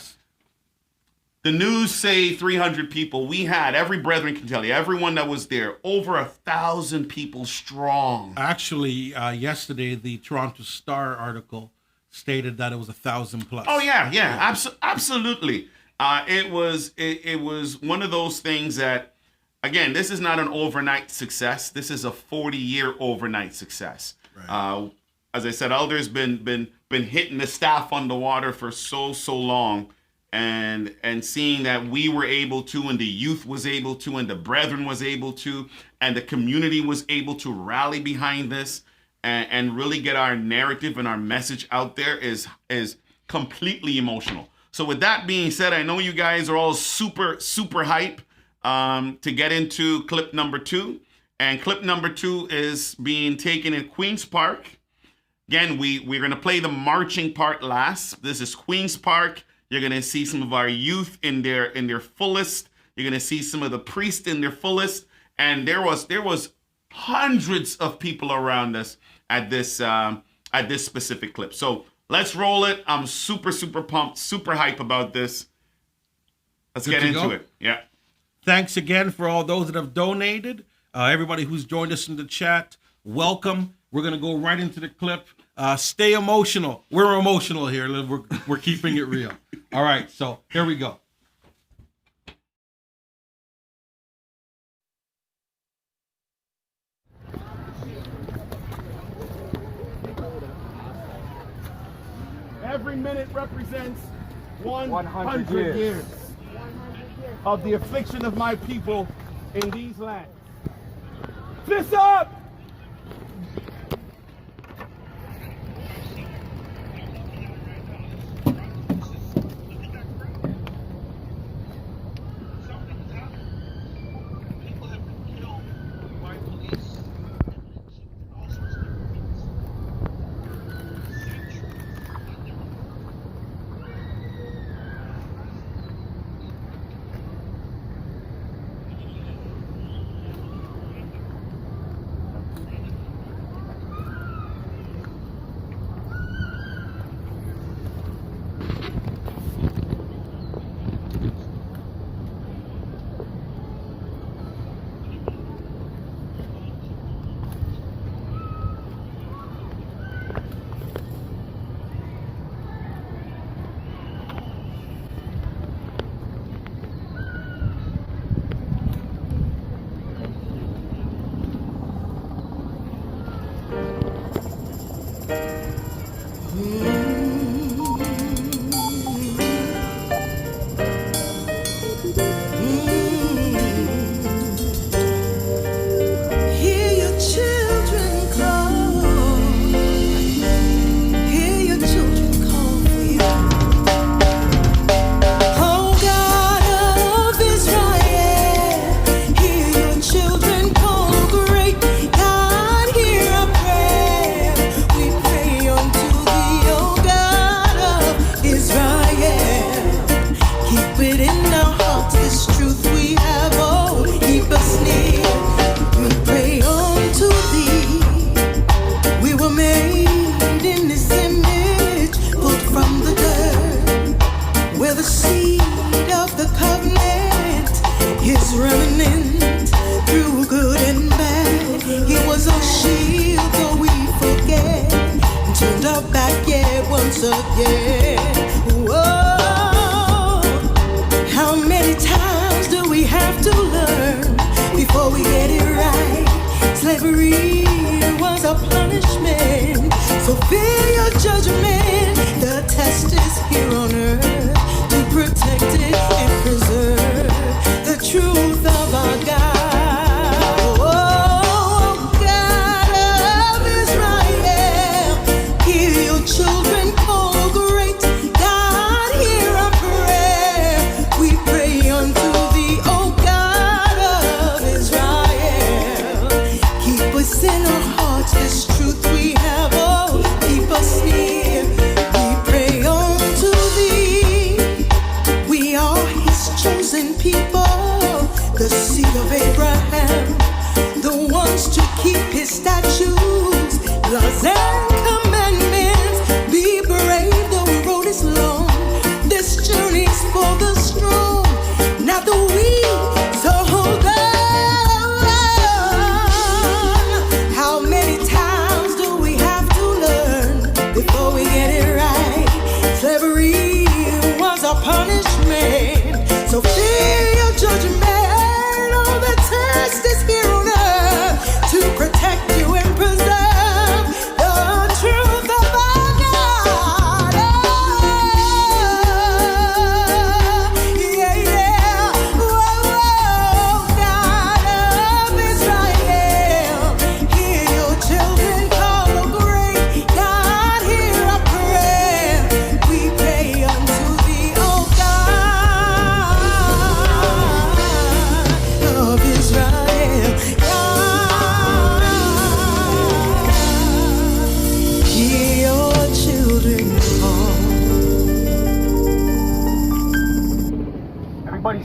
Speaker 2: the news say 300 people. We had, every brethren can tell you, everyone that was there, over 1,000 people strong.
Speaker 1: Actually, yesterday, the Toronto Star article stated that it was 1,000 plus.
Speaker 2: Oh, yeah. Absolutely. It was one of those things that, again, this is not an overnight success. This is a 40-year overnight success. Right. As I said, Elder's been hitting the staff on the water for so long. And seeing that we were able to, and the youth was able to, and the brethren was able to, and the community was able to rally behind this and really get our narrative and our message out there is completely emotional. So with that being said, I know you guys are all super hype to get into clip number 2. And clip number 2 is being taken in Queen's Park. Again, we're going to play the marching part last. This is Queen's Park. You're going to see some of our youth in their fullest. You're going to see some of the priests in their fullest. And there was hundreds of people around us at this specific clip. So Let's roll it. I'm super, super pumped, super hype about this. Let's get into it. Yeah.
Speaker 1: Thanks again for all those that have donated. Everybody who's joined us in the chat, welcome. We're going to go right into the clip. Stay emotional. We're emotional here. We're keeping it real. All right, so here we go.
Speaker 10: Every minute represents 100 years of the affliction of my people in these lands. Fist up!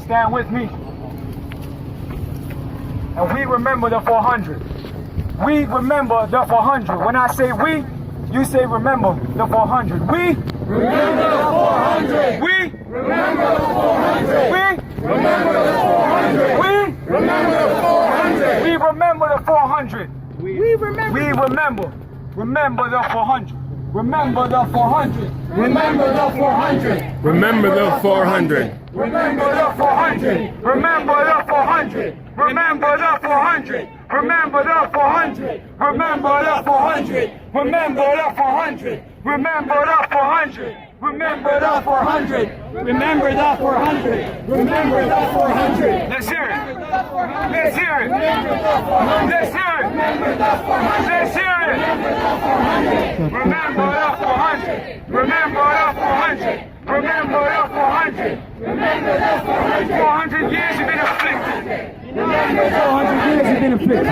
Speaker 3: Stand with me. And we remember the 400. We remember the 400. When I say we, You say remember the 400. We remember the 400. We remember the 400. We remember the 400. We remember the 400. We remember the 400. We remember. Remember the 400. Remember the 400. Remember the 400.
Speaker 5: Remember the 400.
Speaker 3: Remember the 400. Remember the 400. Remember the 400. Remember the 400. Remember the 400. Remember the 400. Remember the 400. Remember the 400. Remember the 400. Remember the 400. Let's hear it. Let's hear it. Let's hear it. Let's hear it. Remember the 400. Remember the 400. Remember the 400. Remember the 400. 400 years you've been afflicted. 400 years you've been afflicted.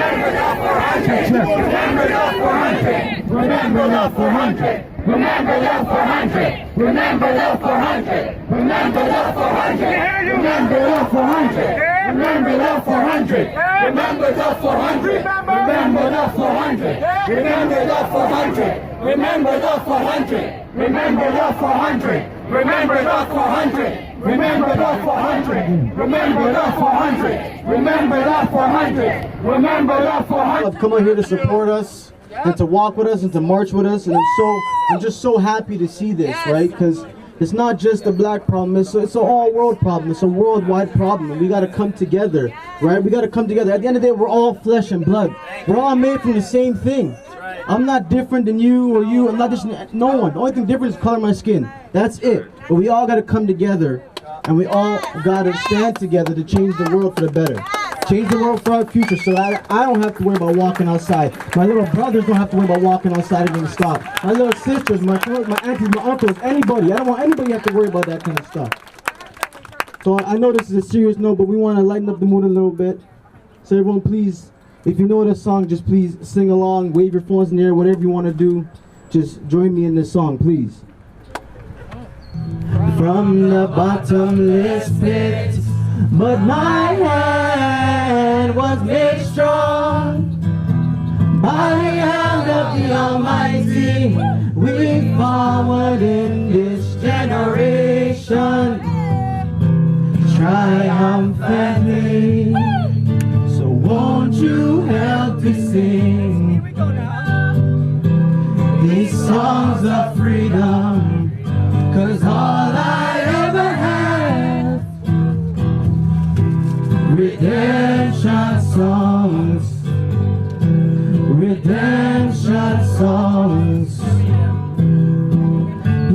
Speaker 3: Remember the 400. Remember the 400. Remember the 400. Remember the 400. Remember the 400. Remember the 400. Remember the 400. Remember the 400. Remember the 400. Remember the 400. Remember the 400. Remember the 400. Remember the 400. Remember the 400. Remember the 400. Remember the 400. Remember the 400. Remember the 400.
Speaker 11: I've come out here to support us and to walk with us and to march with us, and I'm just so happy to see this, right? Because it's not just a black problem, it's an all-world problem, it's a worldwide problem, and we got to come together, right? We got to come together. At the end of the day, we're all flesh and blood. We're all made from the same thing. I'm not different than you or you. I'm not just no one. The only thing different is the color of my skin. That's it. But we all got to come together, and we all got to stand together to change the world for the better. Change the world for our future, so I don't have to worry about walking outside. My little brothers don't have to worry about walking outside and being stopped. My little sisters, my aunties, my uncles, anybody. I don't want anybody to have to worry about that kind of stuff. So I know this is a serious note, but we want to lighten up the mood a little bit. So everyone, please, if you know this song, just please sing along, wave your phones in the air, whatever you want to do. Just join me in this song, please. From the bottomless pit, but my hand was made strong by the hand of the Almighty. We forward in this generation triumphantly. So won't you help to sing these songs of freedom? 'Cause all I ever had, redemption songs, redemption songs.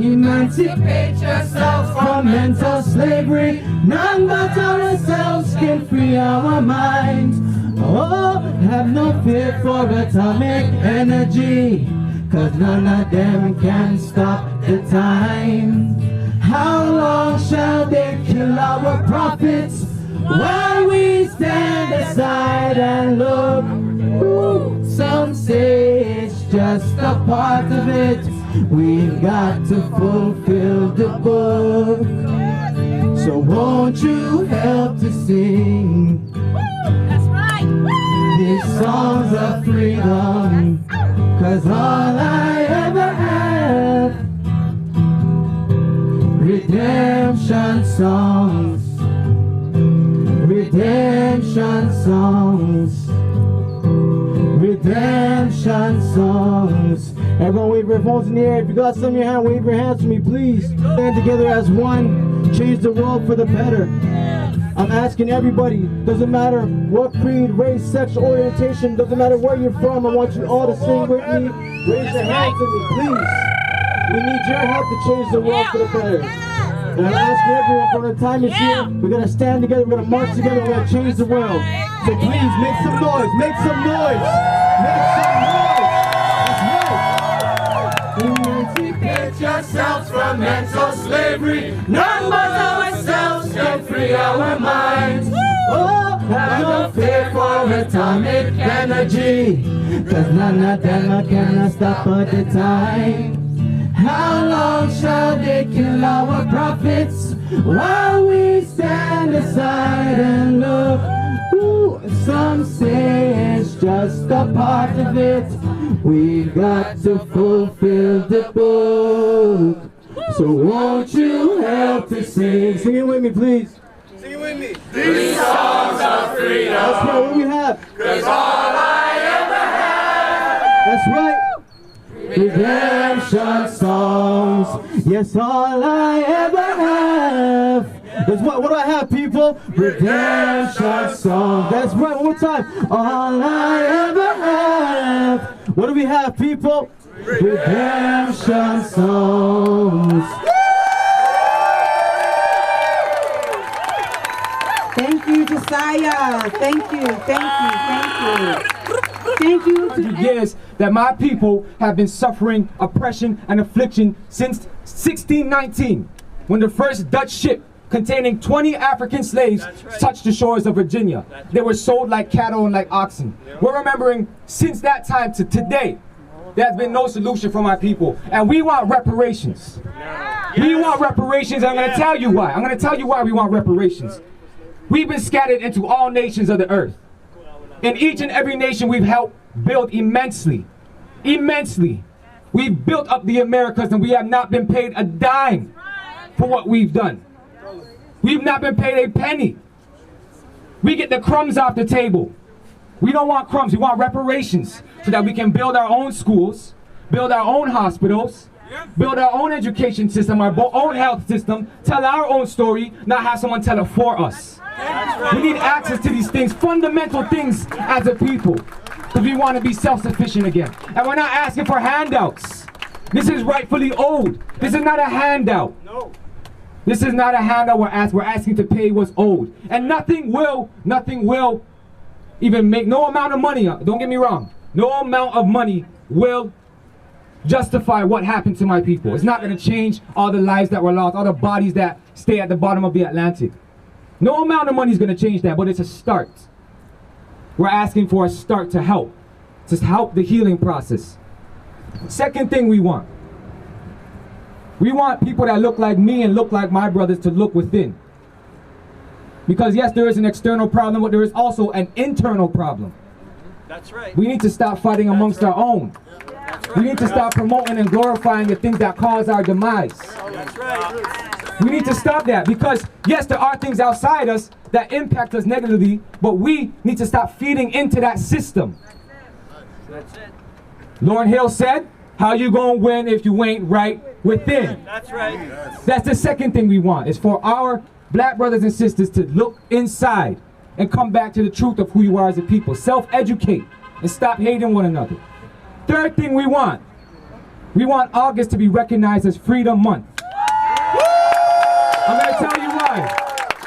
Speaker 11: Emancipate yourself from mental slavery. None but ourselves can free our minds. Oh, have no fear for atomic energy, 'cause none of them can stop the time. How long shall they kill our prophets while we stand aside and look? Ooh, some say it's just a part of it. We've got to fulfill the book. So won't you help to sing these songs of freedom? 'Cause all I ever have, redemption songs, redemption songs, redemption songs. Everyone wave your phones in the air. If you got some in your hand, wave your hands for me, please. Stand together as one, change the world for the better. I'm asking everybody, doesn't matter what creed, race, sexual orientation, doesn't matter where you're from, I want you all to sing with me. Raise your hands to me, please. We need your help to change the world for the better. And I'm asking everyone, for the time is here, we're going to stand together, we're going to march together, we're going to change the world. So please, make some noise, make some noise, make some noise. Emancipate yourselves from mental slavery. None but ourselves can free our minds. Oh, have no fear for atomic energy, 'cause none of them can stop at the time. How long shall they kill our prophets while we stand aside and look? Ooh, some say it's just a part of it. We've got to fulfill the book. So won't you help to sing? Sing it with me, please. Sing it with me. These songs of freedom. That's right, what we have. 'Cause all I ever have. That's right. Redemption songs. Yes, all I ever have. That's what do I have, people? Redemption songs. That's right, one more time. All I ever have. What do we have, people? Redemption songs.
Speaker 12: Thank you, Josiah. Thank you, thank you, thank you. Thank you to
Speaker 6: years that my people have been suffering oppression and affliction since 1619, when the first Dutch ship containing 20 African slaves touched the shores of Virginia. They were sold like cattle and like oxen. We're remembering since that time to today, there's been no solution for my people. And we want reparations. We want reparations, and I'm going to tell you why. I'm going to tell you why we want reparations. We've been scattered into all nations of the earth. In each and every nation we've helped build immensely. Immensely. We've built up the Americas, and we have not been paid a dime for what we've done. We've not been paid a penny. We get the crumbs off the table. We don't want crumbs, we want reparations so that we can build our own schools, build our own hospitals, build our own education system, our own health system, tell our own story, not have someone tell it for us. We need access to these things, fundamental things as a people, because we want to be self-sufficient again. And we're not asking for handouts. This is rightfully owed. This is not a handout. This is not a handout we're asking to pay what's owed. And nothing will even make, no amount of money, don't get me wrong, no amount of money will justify what happened to my people. It's not going to change all the lives that were lost, all the bodies that stay at the bottom of the Atlantic. No amount of money is going to change that, but it's a start. We're asking for a start to help the healing process. Second thing we want people that look like me and look like my brothers to look within. Because yes, there is an external problem, but there is also an internal problem.
Speaker 13: That's right.
Speaker 6: We need to stop fighting amongst our own.
Speaker 13: That's right.
Speaker 6: We need to stop promoting and glorifying the things that cause our demise.
Speaker 13: That's right.
Speaker 6: We need to stop that, because yes, there are things outside us that impact us negatively, but we need to stop feeding into that system.
Speaker 13: That's it.
Speaker 6: Lauryn Hill said, how you gonna win if you ain't right within?
Speaker 13: That's right.
Speaker 6: That's the second thing we want, is for our black brothers and sisters to look inside and come back to the truth of who you are as a people. Self-educate and stop hating one another. Third thing we want August to be recognized as Freedom Month. I'm going to tell you why.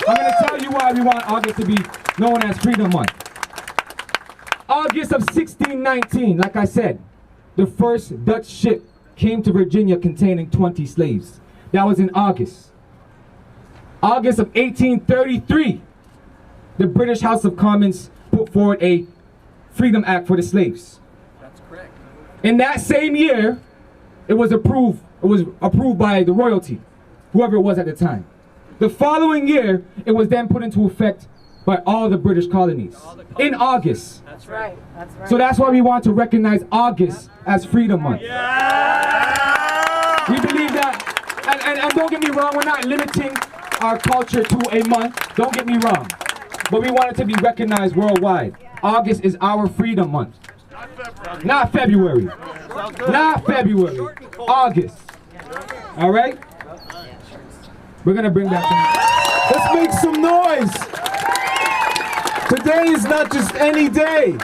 Speaker 6: I'm going to tell you why we want August to be known as Freedom Month. August of 1619, like I said, the first Dutch ship came to Virginia containing 20 slaves. That was in August. August of 1833, the British House of Commons put forward a Freedom Act for the slaves.
Speaker 13: That's correct.
Speaker 6: In that same year, it was approved by the royalty, whoever it was at the time. The following year, it was then put into effect by all the British colonies in August.
Speaker 13: That's right.
Speaker 12: That's right.
Speaker 6: So that's why we want to recognize August as Freedom Month.
Speaker 13: Yeah.
Speaker 6: We believe that, and don't get me wrong, we're not limiting our culture to a month, don't get me wrong, but we want it to be recognized worldwide. August is our Freedom Month. Not February. Not February. August. All right? We're going to bring that.
Speaker 11: Let's make some noise. Today is not just any day.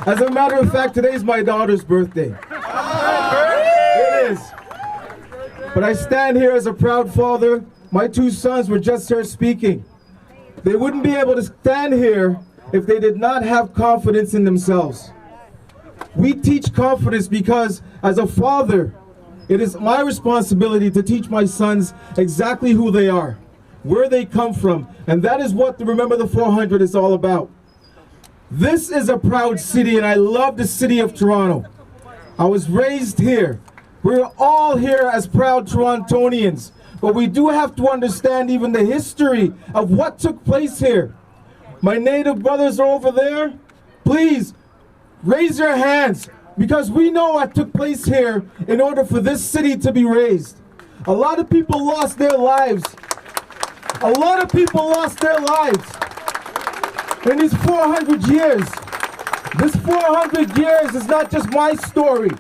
Speaker 11: As a matter of fact, today is my daughter's birthday. It is. But I stand here as a proud father. My two sons were just here speaking. They wouldn't be able to stand here if they did not have confidence in themselves. We teach confidence because, as a father, it is my responsibility to teach my sons exactly who they are, where they come from, and that is what the Remember the 400 is all about. This is a proud city, and I love the city of Toronto. I was raised here. We're all here as proud Torontonians, but we do have to understand even the history of what took place here. My native brothers are over there. Please, raise your hands. because we know what took place here in order for this city to be raised. A lot of people lost their lives. A lot of people lost their lives in these 400 years. This 400 years is not just my story.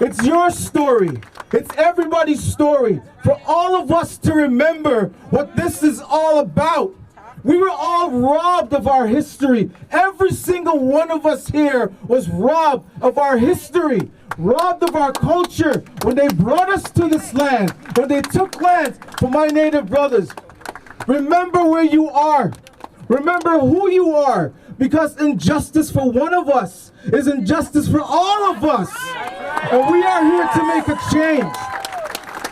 Speaker 11: It's your story. It's everybody's story. For all of us to remember what this is all about. We were all robbed of our history. Every single one of us here was robbed of our history, robbed of our culture when they brought us to this land, when they took lands from my native brothers. Remember where you are. Remember who you are, because injustice for one of us is injustice for all of us. And we are here to make a change.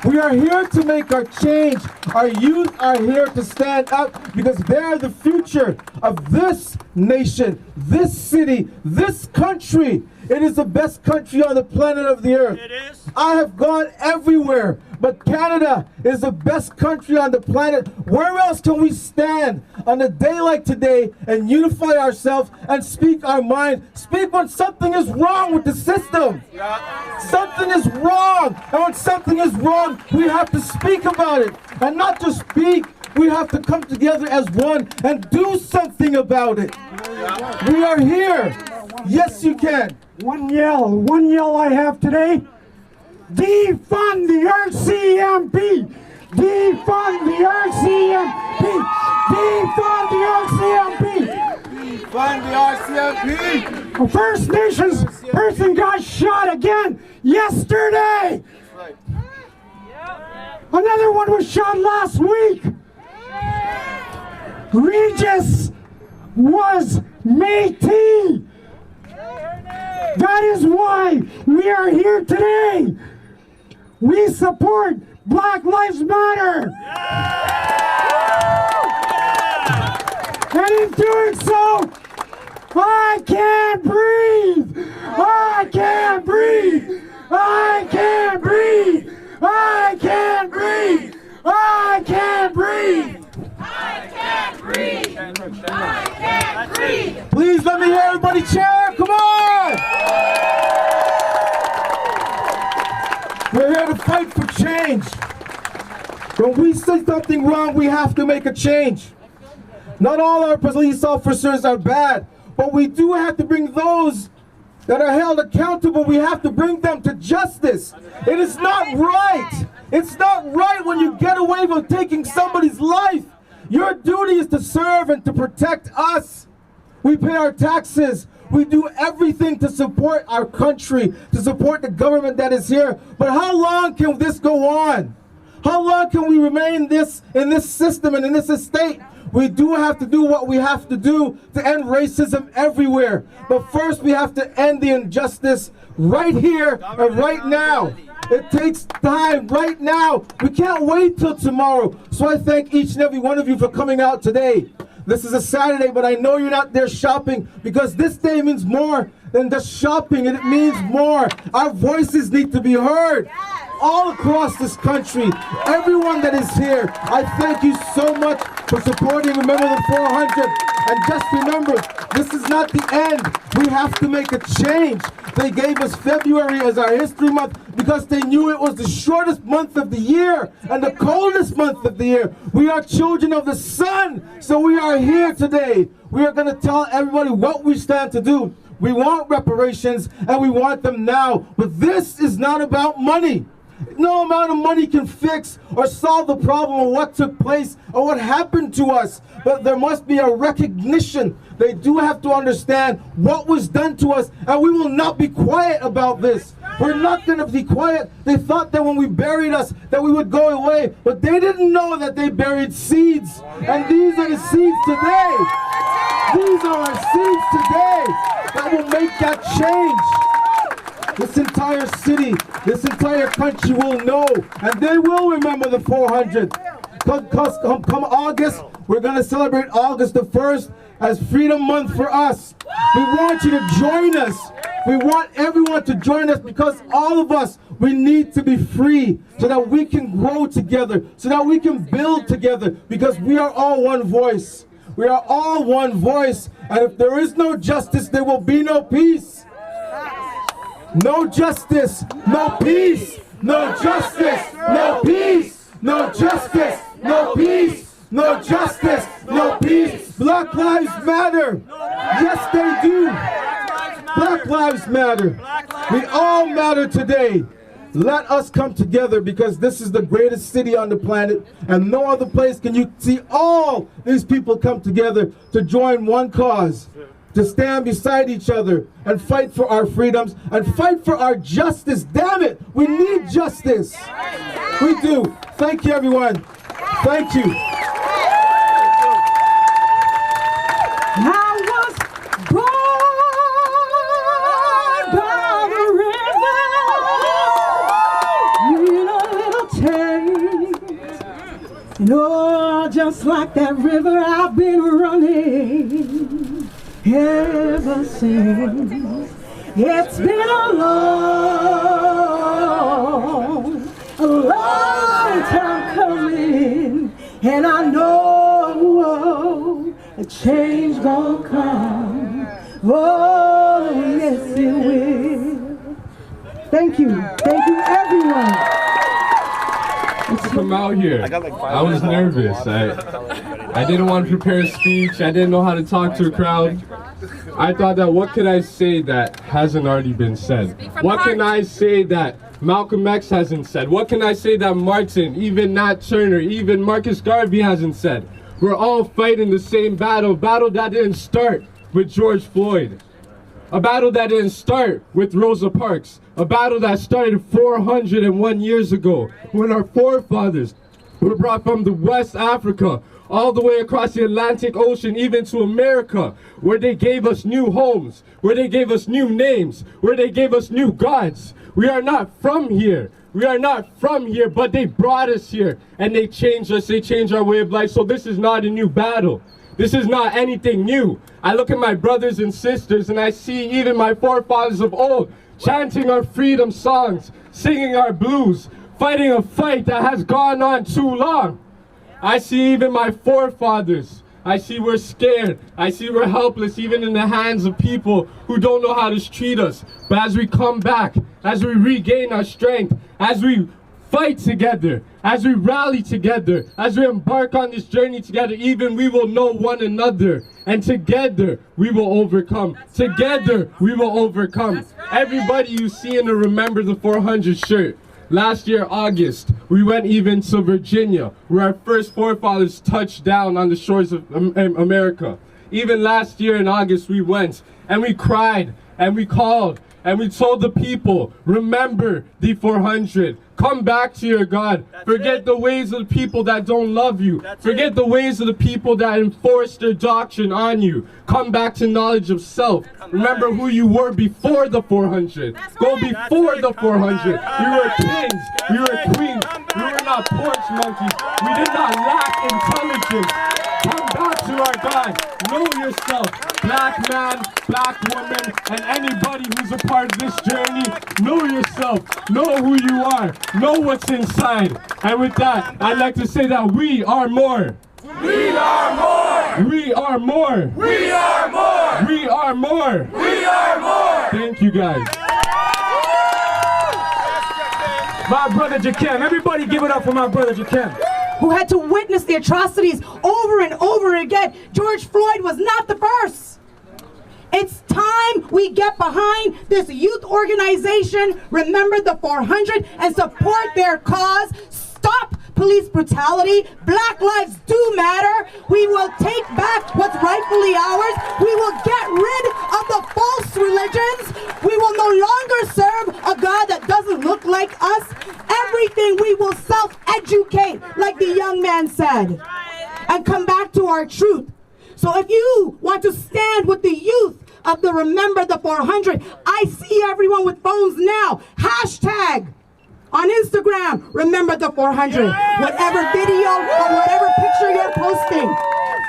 Speaker 11: We are here to make our change. Our youth are here to stand up because they are the future of this nation, this city, this country. It is the best country on the planet of the earth. It is. I have gone everywhere, but Canada is the best country on the planet. Where else can we stand on a day like today and unify ourselves and speak our mind? Speak when something is wrong with the system. Something is wrong, and when something is wrong, we have to speak about it. And not just speak, we have to come together as one and do something about it. We are here. Yes, you can.
Speaker 8: One yell I have today. Defund the RCMP! Defund the RCMP! Defund the RCMP!
Speaker 11: Defund the RCMP!
Speaker 8: A First Nations person got shot again yesterday! Another one was shot last week! Regis was Métis! That is why we are here today. We support Black Lives Matter. And in doing so, I can't breathe. I can't breathe. I can't breathe. I can't breathe. I can't breathe.
Speaker 14: I can't breathe. I can't breathe.
Speaker 11: Please let me hear everybody cheer. Come on. We're here to fight for change. When we say something wrong, we have to make a change. Not all our police officers are bad, but we do have to bring those that are held accountable. We have to bring them to justice. It is not right. It's not right when you get away with taking somebody's life. Your duty is to serve and to protect us. We pay our taxes. We do everything to support our country, to support the government that is here. But how long can this go on? How long can we remain in this system and in this estate? We do have to do what we have to do to end racism everywhere. But first we have to end the injustice right here and right now. It takes time right now. We can't wait till tomorrow. So I thank each and every one of you for coming out today. This is a Saturday, but I know you're not there shopping because this day means more than just shopping, and it means more. Our voices need to be heard all across this country. Everyone that is here, I thank you so much for supporting Remember the 400. And just remember, this is not the end. We have to make a change. They gave us February as our history month because they knew it was the shortest month of the year and the coldest month of the year. We are children of the sun, so we are here today. We are going to tell everybody what we stand to do. We want reparations, and we want them now. But this is not about money. No amount of money can fix or solve the problem of what took place or what happened to us. But there must be a recognition. They do have to understand what was done to us, and we will not be quiet about this. We're not going to be quiet. They thought that when we buried us that we would go away, but they didn't know that they buried seeds. And these are the seeds today. These are our seeds today that will make that change. This entire city, this entire country will know, and they will remember the 400. Come August, we're going to celebrate August the 1st as Freedom Month for us. We want you to join us. We want everyone to join us because all of us, we need to be free so that we can grow together, so that we can build together, because we are all one voice. We are all one voice, and if there is no justice, there will be no peace.
Speaker 15: No justice, no peace. No justice, no peace. No justice, no peace. No justice, no peace. Black lives matter. Yes, they do. Black lives matter. We all matter today. Let us come together, because this is the greatest city on the planet, and no other place can you see all these people come together to join one cause, to stand beside each other and fight for our freedoms and fight for our justice. Damn it, we need justice. We do. Thank you, everyone. Thank you.
Speaker 12: I was born by the river in a little town. And oh, just like that river, I've been running ever since. It's been a long time coming, and I know a change gonna come. Oh, yes it will. Thank you everyone.
Speaker 16: Come out here. I was nervous. I didn't want to prepare a speech. I didn't know how to talk to a crowd. I thought that what could I say that hasn't already been said? What can I say that Malcolm X hasn't said? What can I say that Martin, even Nat Turner, even Marcus Garvey hasn't said? We're all fighting the same battle, a battle that didn't start with George Floyd. A battle that didn't start with Rosa Parks. A battle that started 401 years ago, when our forefathers were brought from the West Africa all the way across the Atlantic Ocean, even to America, where they gave us new homes, where they gave us new names, where they gave us new gods. We are not from here. We are not from here, but they brought us here, and they changed us. They changed our way of life. So this is not a new battle. This is not anything new. I look at my brothers and sisters, and I see even my forefathers of old chanting our freedom songs, singing our blues, fighting a fight that has gone on too long. I see even my forefathers. I see we're scared. I see we're helpless, even in the hands of people who don't know how to treat us. But as we come back, as we regain our strength, as we fight together, as we rally together, as we embark on this journey together, even we will know one another. And together we will overcome. Together we will overcome. Everybody you see in the Remember the 400 shirt. Last year, August, we went even to Virginia, where our first forefathers touched down on the shores of America. Even last year in August, we went and we cried and we called and we told the people, remember the 400. Come back to your God. Forget the ways of the people that don't love you. Forget the ways of the people that enforce their doctrine on you. Come back to knowledge of self. Remember who you were before the 400. Go before the 400. We were kings. We were queens. We were not porch monkeys. We did not lack intelligence. Come back to our God. Know yourself. Black man, black woman, and anybody who's a part of this journey, know yourself. Know who you are. Know what's inside. And with that, I'd like to say that we are more.
Speaker 14: We are more.
Speaker 16: We are more.
Speaker 14: We are more.
Speaker 16: We are more.
Speaker 14: We are more.
Speaker 16: Thank you guys.
Speaker 15: My brother Jakem. Everybody give it up for my brother Jakem.
Speaker 12: Who had to witness the atrocities over and over again. George Floyd was not the first. It's time we get behind this youth organization, Remember the 400, and support their cause. Stop police brutality. Black lives do matter. We will take back what's rightfully ours. We will get rid of the false religions. We will no longer serve a God that doesn't look like us. Everything we will self-educate, like the young man said, and come back to our truth. So if you want to stand with the youth of the Remember the 400, I see everyone with phones now. Hashtag on Instagram, Remember the 400. Whatever video or whatever picture you're posting,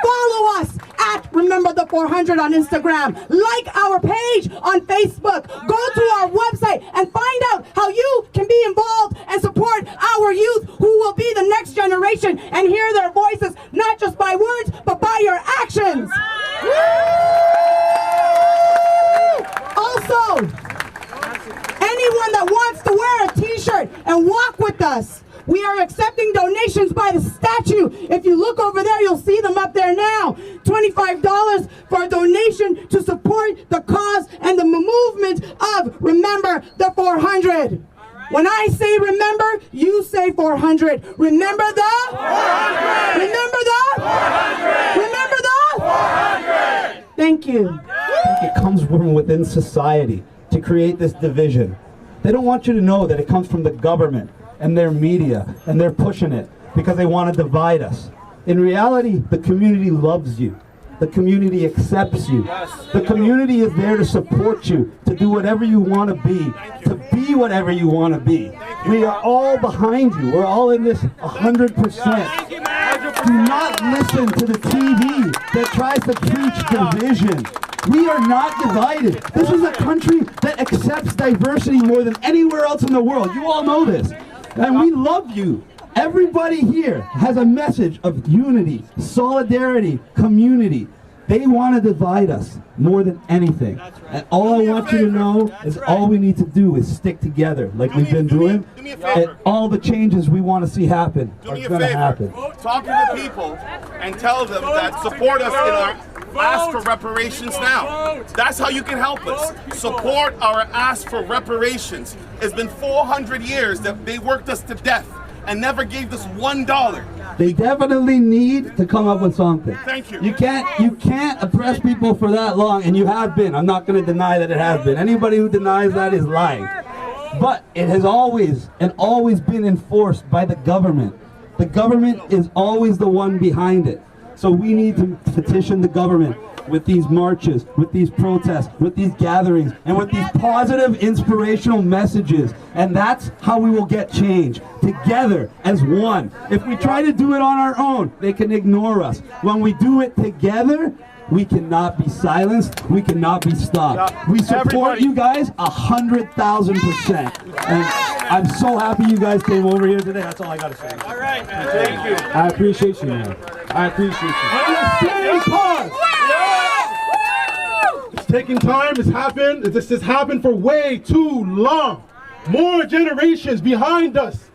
Speaker 12: follow us at Remember the 400 on Instagram. Like our page on Facebook. Go to our website and find out how you can be involved and support our youth, who will be the next generation, and hear their voices, not just by words, but by your actions. Also, us. We are accepting donations by the statue. If you look over there, you'll see them up there now. $25 for a donation to support the cause and the movement of Remember the 400. When I say remember, you say 400. Remember the 400. Remember the 400. Remember the 400. Thank you.
Speaker 17: It comes from within society to create this division. They don't want you to know that it comes from the government and their media, and they're pushing it because they want to divide us. In reality, the community loves you. The community accepts you. The community is there to support you, to do whatever you want to be whatever you want to be. We are all behind you. We're all in this 100%. Do not listen to the TV that tries to preach division. We are not divided. This is a country that accepts diversity more than anywhere else in the world. You all know this. And we love you. Everybody here has a message of unity, solidarity, community. They want to divide us more than anything. And all I want you to know is all we need to do is stick together like we've been doing. And all the changes we want to see happen are going to happen.
Speaker 2: Talk to the people and tell them that support us in our ask for reparations now. That's how you can help us. Support our ask for reparations. It's been 400 years that they worked us to death and never gave us $1.
Speaker 17: They definitely need to come up with something.
Speaker 2: Thank you.
Speaker 17: You can't oppress people for that long, and you have been. I'm not going to deny that it has been. Anybody who denies that is lying. But it has always been enforced by the government. The government is always the one behind it. So we need to petition the government with these marches, with these protests, with these gatherings, and with these positive, inspirational messages. And that's how we will get change, together as one. If we try to do it on our own, they can ignore us. When we do it together, we cannot be silenced, we cannot be stopped. We support you guys 100,000%. And I'm so happy you guys came over here today. That's all I got to say.
Speaker 15: All right, man. Thank you.
Speaker 17: I appreciate you, man. I appreciate you.
Speaker 15: It's taking time. It's happened. This has happened for way too long. More generations behind us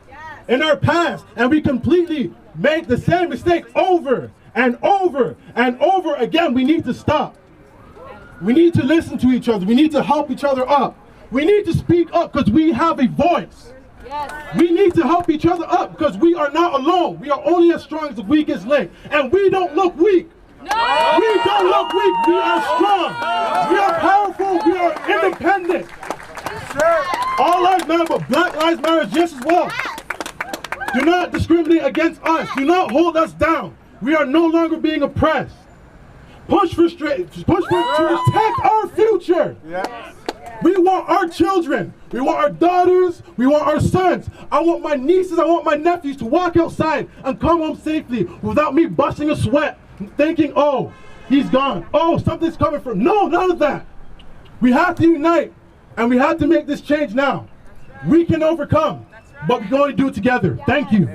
Speaker 15: in our past, and we completely make the same mistake over and over and over again. We need to stop. We need to listen to each other. We need to help each other up. We need to speak up because we have a voice. We need to help each other up because we are not alone. We are only as strong as the weakest link. And we don't look weak. No. We don't look weak. We are strong. We are powerful. We are independent. All lives matter, but Black Lives Matter just as well. Do not discriminate against us. Do not hold us down. We are no longer being oppressed. Push to protect our future. We want our children. We want our daughters. We want our sons. I want my nieces. I want my nephews to walk outside and come home safely without me busting a sweat, thinking, oh, he's gone. Oh, something's coming from. No, none of that. We have to unite, and we have to make this change now. We can overcome, but we can only do it together. Thank you.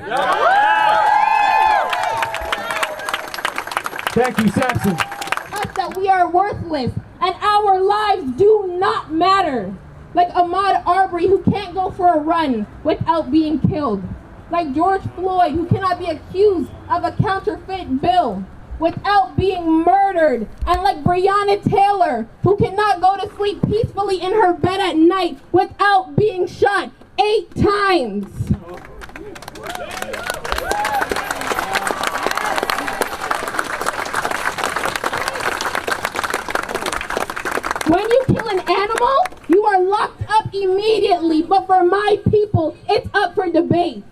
Speaker 17: Thank you, Samson.
Speaker 7: Us that we are worthless and our lives do not matter. Like Ahmaud Arbery, who can't go for a run without being killed. Like George Floyd, who cannot be accused of a counterfeit bill without being murdered. And like Breonna Taylor, who cannot go to sleep peacefully in her bed at night without being shot 8 times. When you kill an animal, you are locked up immediately, but for my people, it's up for debate.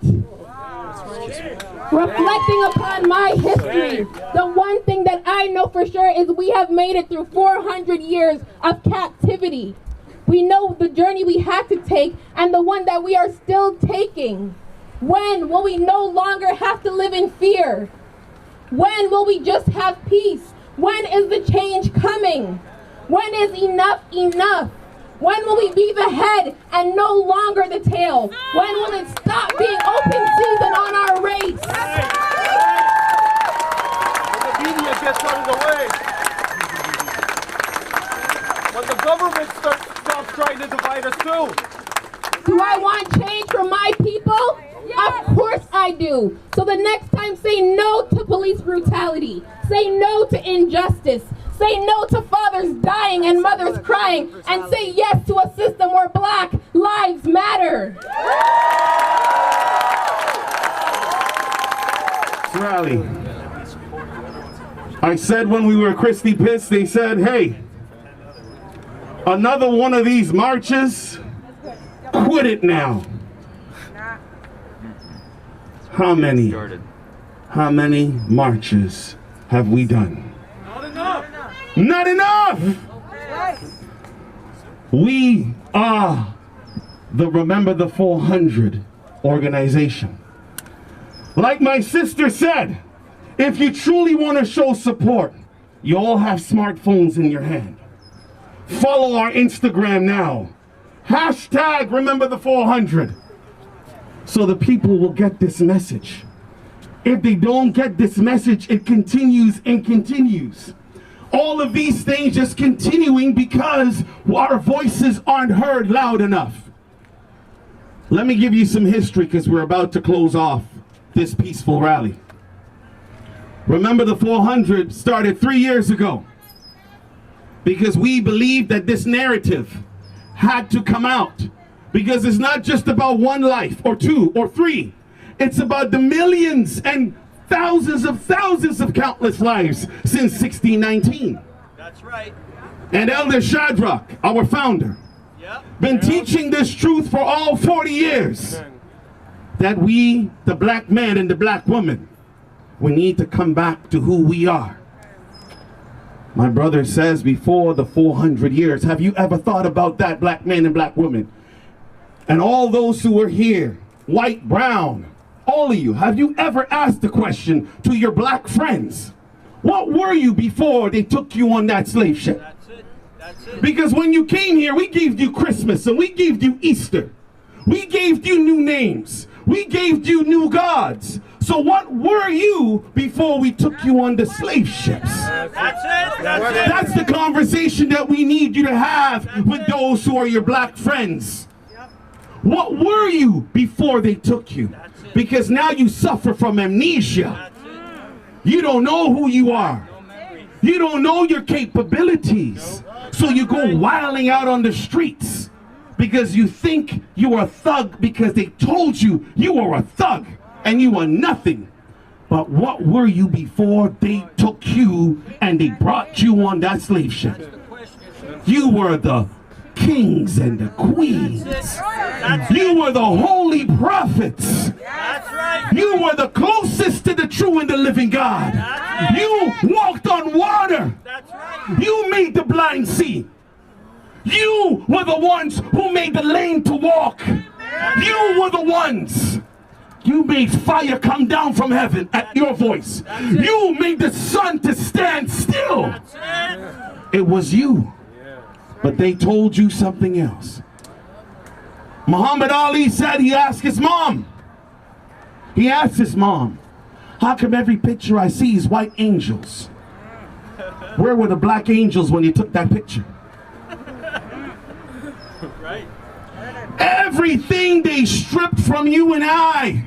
Speaker 7: Reflecting upon my history, the one thing that I know for sure is we have made it through 400 years of captivity. We know the journey we had to take and the one that we are still taking. When will we no longer have to live in fear? When will we just have peace? When is the change coming? When is enough enough? When will we be the head and no longer the tail? When will it stop being open season on our race?
Speaker 15: When the media gets out of the way. When the government stops trying to divide us too.
Speaker 7: Do I want change for my people?
Speaker 18: Of course I do. So the next time, say no to police brutality. Say no to injustice. Say no to fathers dying and mothers crying. And say yes to a system where Black lives matter.
Speaker 10: Rally. I said when we were Christie Pitts, they said, hey, another one of these marches, quit it now. How many marches have we done? Not enough! We are the Remember the 400 organization. Like my sister said, if you truly want to show support, you all have smartphones in your hand. Follow our Instagram now. Hashtag Remember the 400. So the people will get this message. If they don't get this message, it continues and continues. All of these things just continuing because our voices aren't heard loud enough. Let me give you some history because we're about to close off this peaceful rally. Remember the 400 started 3 years ago because we believed that this narrative had to come out, because it's not just about one life or two or three. It's about the millions and thousands of countless lives since 1619.
Speaker 13: That's right.
Speaker 10: And Elder Shadrach, our founder, been teaching this truth for all 40 years. That we, the Black man and the Black woman, we need to come back to who we are. My brother says before the 400 years, have you ever thought about that, Black man and Black woman? And all those who are here, white, brown, all of you, have you ever asked the question to your Black friends, what were you before they took you on that slave ship?
Speaker 13: That's it.
Speaker 10: Because when you came here, we gave you Christmas and we gave you Easter. We gave you new names. We gave you new gods. So what were you before we took you on the slave ships? That's the conversation that we need you to have with those who are your Black friends. What were you before they took you? Because now you suffer from amnesia. You don't know who you are. You don't know your capabilities. So you go wilding out on the streets because you think you are a thug because they told you you were a thug and you were nothing. But what were you before they took you and they brought you on that slave ship? You were the kings and the queens. You were the holy prophets. You were the closest to the true and the living God. You walked on water. You made the blind see. You were the ones who made the lame to walk. You were the ones. You made fire come down from heaven at your voice. You made the sun to stand still. It was you. But they told you something else. Muhammad Ali said, he asked his mom. He asked his mom, how come every picture I see is white angels? Where were the black angels when you took that picture?
Speaker 13: Right.
Speaker 10: Everything they stripped from you and I,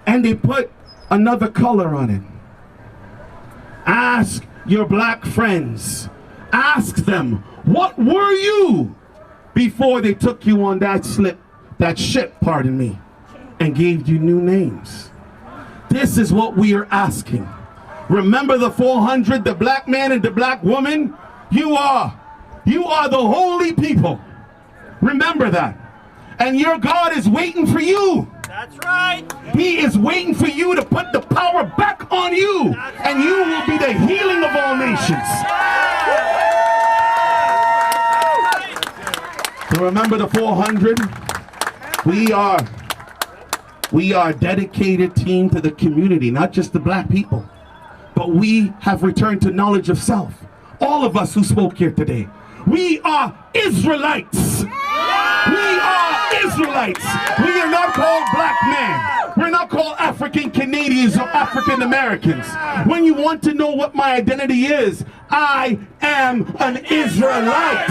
Speaker 10: and they put another color on it. Ask your black friends. Ask them, what were you before they took you on that ship, pardon me, and gave you new names? This is what we are asking. Remember the 400, the black man and the black woman? You are the holy people. Remember that. And your God is waiting for you.
Speaker 13: That's right.
Speaker 10: He is waiting for you to put the power back on you. And you will be the healing of all nations. So remember the 400. We are a dedicated team to the community, not just the black people. But we have returned to knowledge of self. All of us who spoke here today. We are Israelites. We are Israelites. We are not called black men. We're not called African Canadians or African Americans. When you want to know what my identity is, I am an Israelite.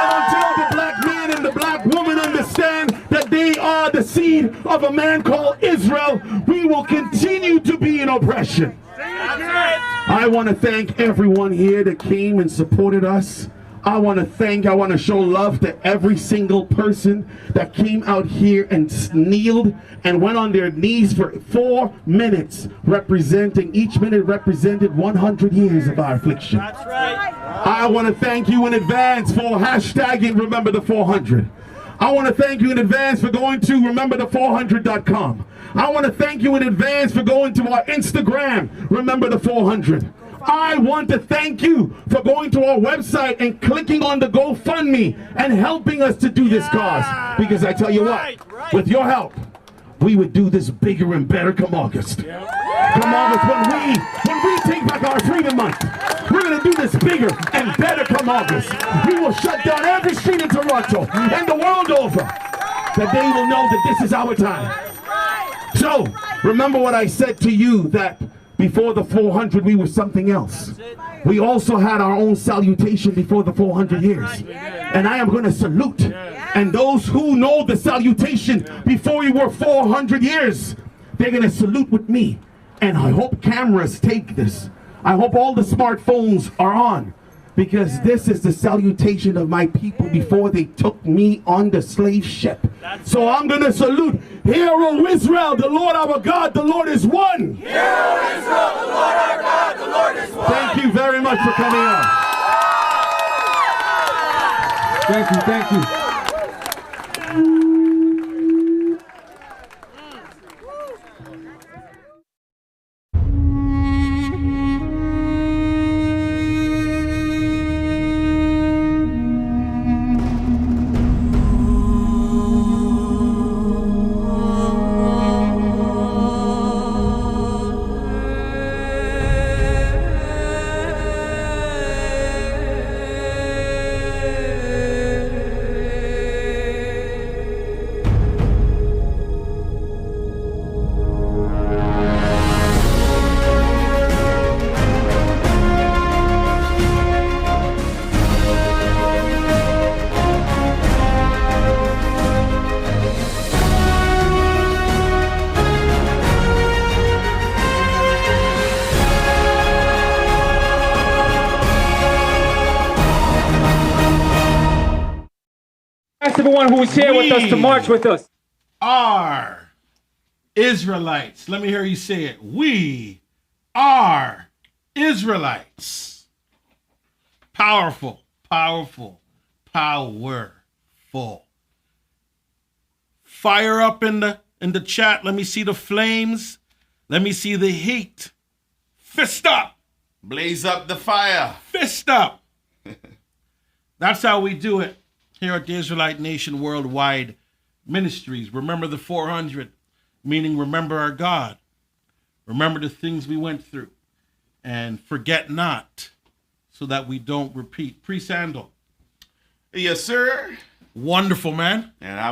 Speaker 10: And until the black man and the black woman understand that they are are the seed of a man called Israel, we will continue to be in oppression. I want to thank everyone here that came and supported us. I want to show love to every single person that came out here and kneeled and went on their knees for 4 minutes, each minute represented 100 years of our affliction.
Speaker 13: That's right.
Speaker 10: I want to thank you in advance for hashtagging Remember the 400. I want to thank you in advance for going to rememberthe400.com. I want to thank you in advance for going to our Instagram, Remember the 400. I want to thank you for going to our website and clicking on the GoFundMe and helping us to do this cause. Because I tell you what, with your help, we would do this bigger and better come August. Come August, when we take back our Freedom Month, we're going to do this bigger and better come August. We will shut down every street in Toronto and the world over, that they will know that this is our time. So, remember what I said to you, that before the 400 we were something else. We also had our own salutation before the 400 years. And I am going to salute. And those who know the salutation before we were 400 years, they're going to salute with me. And I hope cameras take this. I hope all the smartphones are on, because this is the salutation of my people before they took me on the slave ship. So I'm going to salute. Hear, O Israel, the Lord our God, the Lord is one.
Speaker 14: Hear, O Israel, the Lord our God, the Lord is one.
Speaker 10: Thank you very much for coming on.
Speaker 3: Thank you, thank you. Everyone who is here with us to march with us.
Speaker 1: Are Israelites. Let me hear you say it. We are Israelites. Powerful, powerful, powerful. Fire up in the chat. Let me see the flames. Let me see the heat. Fist up.
Speaker 2: Blaze up the fire.
Speaker 1: Fist up. That's how we do it here at the Israelite Nation Worldwide Ministries. Remember the 400, meaning remember our God. Remember the things we went through. And forget not, so that we don't repeat. Pre-Sandal.
Speaker 2: Yes, sir.
Speaker 1: Wonderful, man.
Speaker 2: And that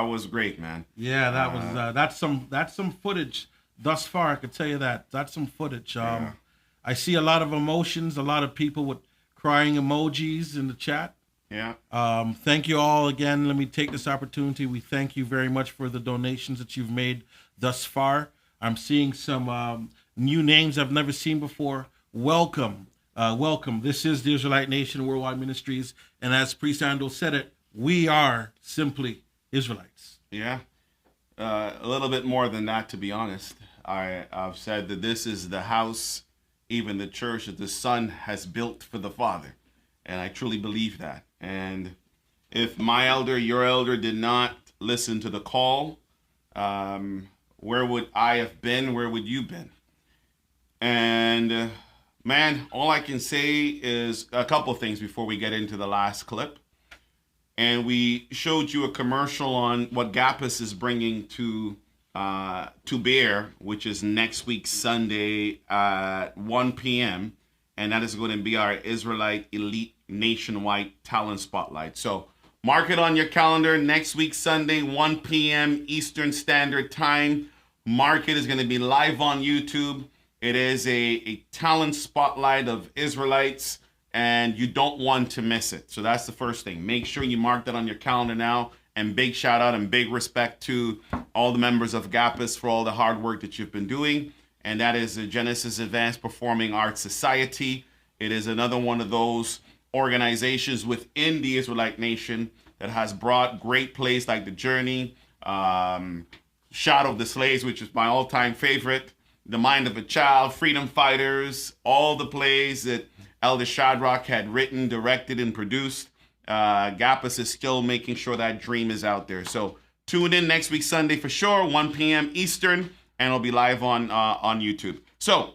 Speaker 2: was great, man.
Speaker 1: Yeah, that was that's some footage thus far. I could tell you that. That's some footage.
Speaker 2: Yeah.
Speaker 1: I see a lot of emotions, a lot of people with crying emojis in the chat.
Speaker 2: Yeah.
Speaker 1: Thank you all again. Let me take this opportunity. We thank you very much for the donations that you've made thus far. I'm seeing some new names I've never seen before. Welcome. Welcome. This is the Israelite Nation Worldwide Ministries. And as Priest Andel said it, we are simply Israelites.
Speaker 2: Yeah. A little bit more than that, to be honest. I've said that this is the house, even the church, that the Son has built for the Father. And I truly believe that. And if my elder, your elder did not listen to the call, where would I have been? Where would you been? And man, all I can say is a couple things before we get into the last clip. And we showed you a commercial on what GAPAS is bringing to bear, which is next week, Sunday at 1 p.m. And that is going to be our Israelite Elite Nationwide Talent Spotlight. So mark it on your calendar. Next week, Sunday, 1 p.m. Eastern Standard Time. Mark it is going to be live on YouTube. It is a talent spotlight of Israelites, and you don't want to miss it. So that's the first thing. Make sure you mark that on your calendar now And big shout out and big respect to all the members of GAPAS for all the hard work that you've been doing. And that is the Genesis Advanced Performing Arts Society. It is another one of those organizations within the Israelite nation that has brought great plays like The Journey, Shadow of the Slaves, which is my all-time favorite, The Mind of a Child, Freedom Fighters, all the plays that Elder Shadrach had written, directed, and produced. GAPAS is still making sure that dream is out there. So tune in next week, Sunday for sure, 1 p.m. Eastern, and it'll be live on YouTube. So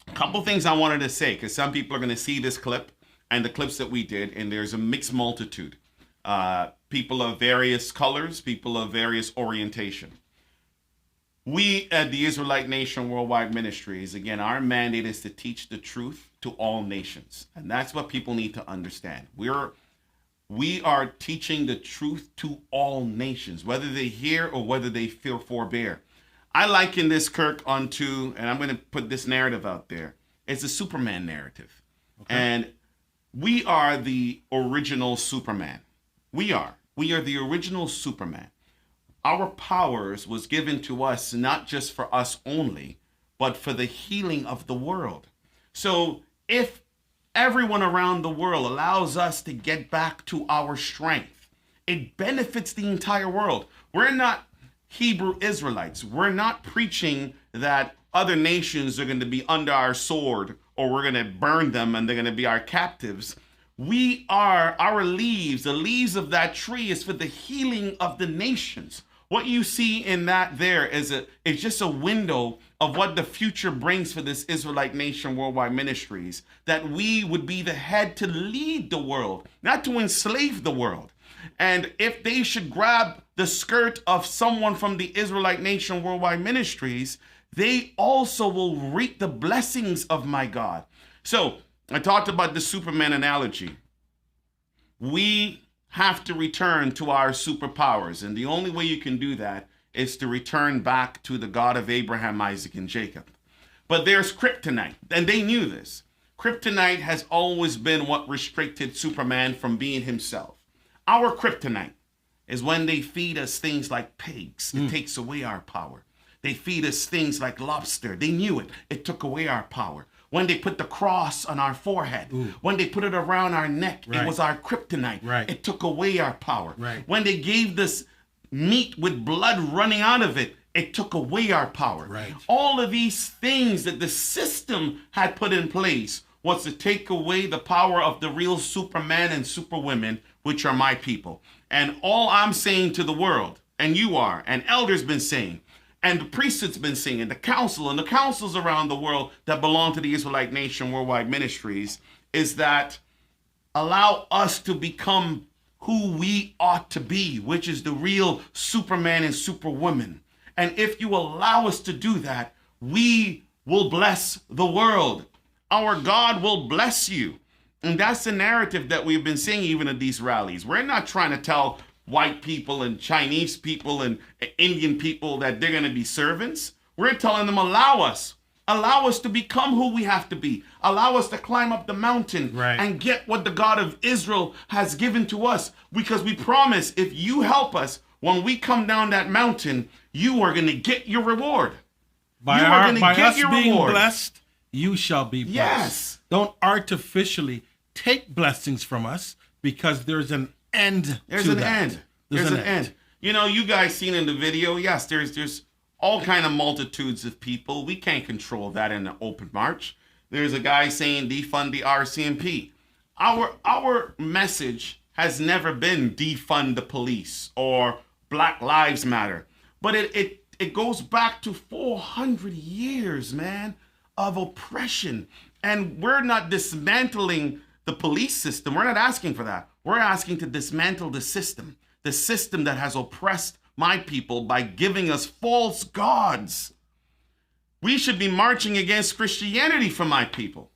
Speaker 2: a couple things I wanted to say, because some people are going to see this clip and the clips that we did, and there's a mixed multitude. People of various colors, people of various orientation. We at the Israelite Nation Worldwide Ministries, again, our mandate is to teach the truth to all nations. And that's what people need to understand. We are teaching the truth to all nations, whether they hear or whether they feel forbear. I liken this, Kirk, onto, and I'm going to put this narrative out there. It's a Superman narrative. Okay. And we are the original Superman. We are the original Superman. Our powers was given to us not just for us only, but for the healing of the world. So if everyone around the world allows us to get back to our strength, it benefits the entire world. We're not Hebrew Israelites. We're not preaching that other nations are going to be under our sword or we're going to burn them and they're going to be our captives. We are our leaves. The leaves of that tree is for the healing of the nations. What you see in that there is just a window of what the future brings for this Israelite Nation Worldwide Ministries, that we would be the head to lead the world, not to enslave the world. And if they should grab the skirt of someone from the Israelite Nation Worldwide Ministries, they also will reap the blessings of my God. So I talked about the Superman analogy. We have to return to our superpowers. And the only way you can do that is to return back to the God of Abraham, Isaac, and Jacob. But there's kryptonite, and they knew this. Kryptonite has always been what restricted Superman from being himself. Our kryptonite is when they feed us things like pigs. It takes away our power. They feed us things like lobster. They knew it. It took away our power. When they put the cross on our forehead, when they put it around our neck, it was our kryptonite. It took away our power. When they gave this meat with blood running out of it, it took away our power. All of these things that the system had put in place was to take away the power of the real Superman and Superwomen, which are my people. And all I'm saying to the world, and you are, and elders been saying, and the priesthood's been saying, and the council and the councils around the world that belong to the Israelite Nation Worldwide Ministries, is that allow us to become who we ought to be, which is the real Superman and Superwoman. And if you allow us to do that, we will bless the world. Our God will bless you. And that's the narrative that we've been seeing even at these rallies. We're not trying to tell white people and Chinese people and Indian people that they're going to be servants. We're telling them, allow us to become who we have to be. Allow us to climb up the mountain and get what the God of Israel has given to us. Because we promise, if you help us, when we come down that mountain, you are going to get your reward.
Speaker 1: By us being blessed, you shall be blessed.
Speaker 2: Yes.
Speaker 1: Don't artificially take blessings from us, because there's an end.
Speaker 2: There's an end. There's an end. You know, you guys seen in the video, yes, there's all kind of multitudes of people. We can't control that in the open march. There's a guy saying defund the RCMP. Our message has never been defund the police or Black Lives Matter. But it goes back to 400 years, man, of oppression. And we're not dismantling the police system. We're not asking for that. We're asking to dismantle the system that has oppressed my people by giving us false gods. We should be marching against Christianity for my people.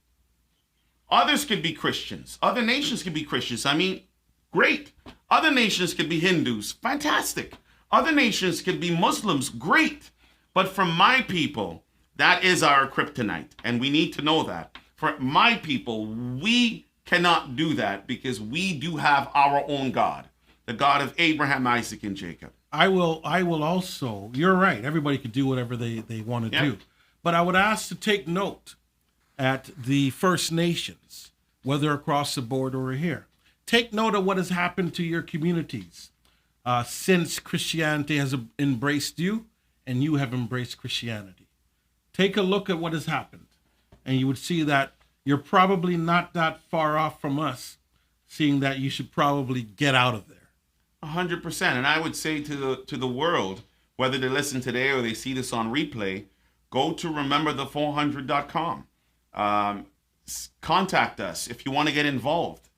Speaker 2: Others could be Christians. Other nations could be Christians. I mean, great. Other nations could be Hindus. Fantastic. Other nations could be Muslims. Great. But for my people, that is our kryptonite. And we need to know that. For my people, we cannot do that because we do have our own God. the God of Abraham, Isaac, and Jacob.
Speaker 1: I will also, you're right, everybody could do whatever they want to do. But I would ask to take note at the First Nations, whether across the board or here. Take note of what has happened to your communities since Christianity has embraced you and you have embraced Christianity. Take a look at what has happened, and you would see that you're probably not that far off from us, seeing that you should probably get out of there.
Speaker 2: 100%. And I would say to the world, whether they listen today or they see this on replay, go to rememberthe400.com. Contact us if you want to get involved.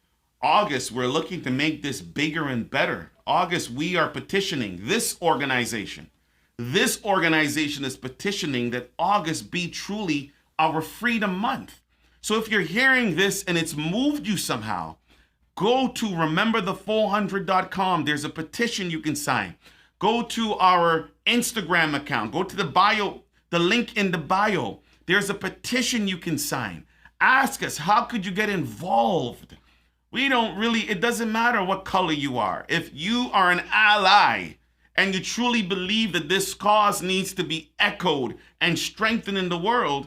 Speaker 2: August, we're looking to make this bigger and better. August, we are petitioning this organization. This organization is petitioning that August be truly our Freedom Month. So if you're hearing this and it's moved you somehow, go to rememberthe400.com. There's a petition you can sign. Go to our Instagram account. Go to the bio, the link in the bio. There's a petition you can sign. Ask us, how could you get involved? It doesn't matter what color you are. If you are an ally and you truly believe that this cause needs to be echoed and strengthened in the world,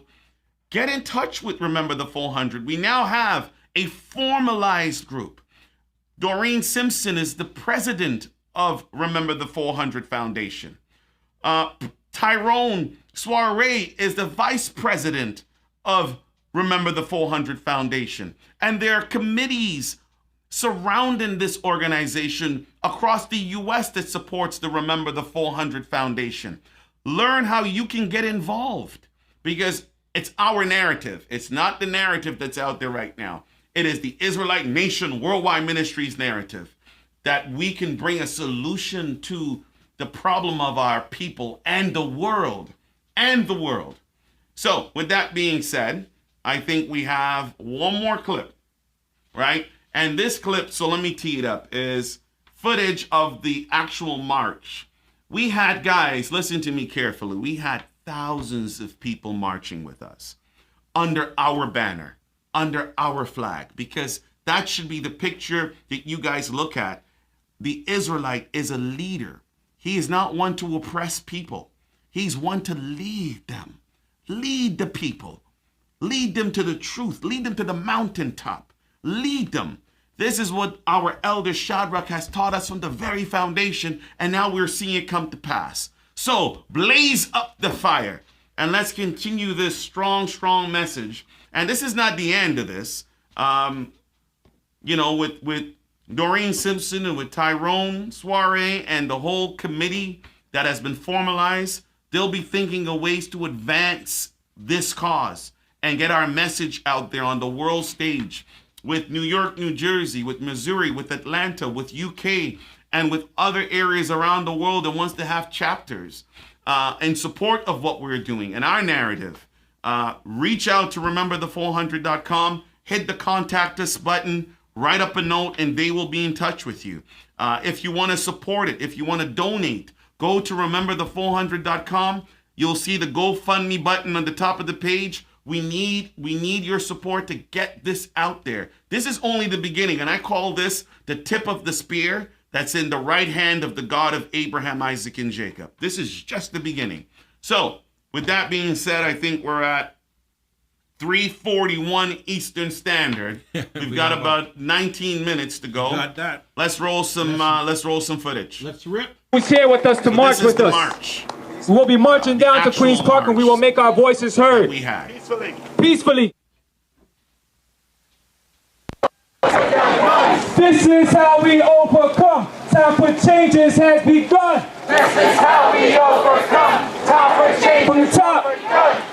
Speaker 2: get in touch with Remember the 400. We now have a formalized group. Doreen Simpson is the president of Remember the 400 Foundation. Tyrone Soiree is the vice president of Remember the 400 Foundation. And there are committees surrounding this organization across the U.S. that supports the Remember the 400 Foundation. Learn how you can get involved, because it's our narrative. It's not the narrative that's out there right now. It is the Israelite Nation Worldwide Ministries narrative, that we can bring a solution to the problem of our people and the world. So with that being said, I think we have one more clip, right? And this clip, so let me tee it up, is footage of the actual march. We had, guys, listen to me carefully. We had thousands of people marching with us under our banner, under our flag, because that should be the picture that you guys look at. The Israelite is a leader. He is not one to oppress people. He's one to lead them, lead the people, lead them to the truth, lead them to the mountaintop, lead them. This is what our elder Shadrach has taught us from the very foundation, and now we're seeing it come to pass. So blaze up the fire, and let's continue this strong message. And this is not the end of this. With Doreen Simpson and with Tyrone Soiree and the whole committee that has been formalized, they'll be thinking of ways to advance this cause and get our message out there on the world stage with New York, New Jersey, with Missouri, with Atlanta, with UK, and with other areas around the world that wants to have chapters in support of what we're doing and our narrative. Reach out to rememberthe400.com, hit the contact us button, write up a note, and they will be in touch with you. If you want to support it, if you want to donate, go to rememberthe400.com. You'll see the GoFundMe button on the top of the page. We need your support to get this out there. This is only the beginning, and I call this the tip of the spear that's in the right hand of the God of Abraham, Isaac, and Jacob. This is just the beginning. So, with that being said, I think we're at 3:41 Eastern Standard. We've got about 19 minutes to go.
Speaker 1: Got that.
Speaker 2: Let's roll some footage.
Speaker 1: Let's rip.
Speaker 3: Who's here with us to march with us?
Speaker 2: March.
Speaker 3: We'll be marching down to Queen's Park, and we will make our voices heard.
Speaker 2: We have.
Speaker 3: Peacefully. This is how we overcome. Time for changes has begun.
Speaker 14: This is how we overcome. Time for change.
Speaker 3: From the top.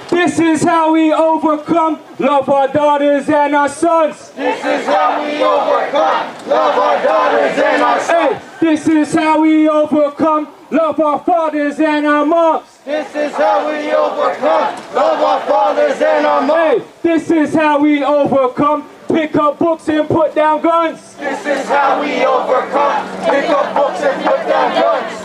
Speaker 3: This is how we overcome. Love our daughters and our sons.
Speaker 14: This is how we overcome. Love our daughters and our sons.
Speaker 3: Hey, this is how we overcome. Love our fathers and our moms.
Speaker 14: This is how we overcome. Love our fathers and our moms.
Speaker 3: Hey, this is how we overcome. Pick up books and put down guns.
Speaker 14: This is how we overcome. Pick up books and put down guns.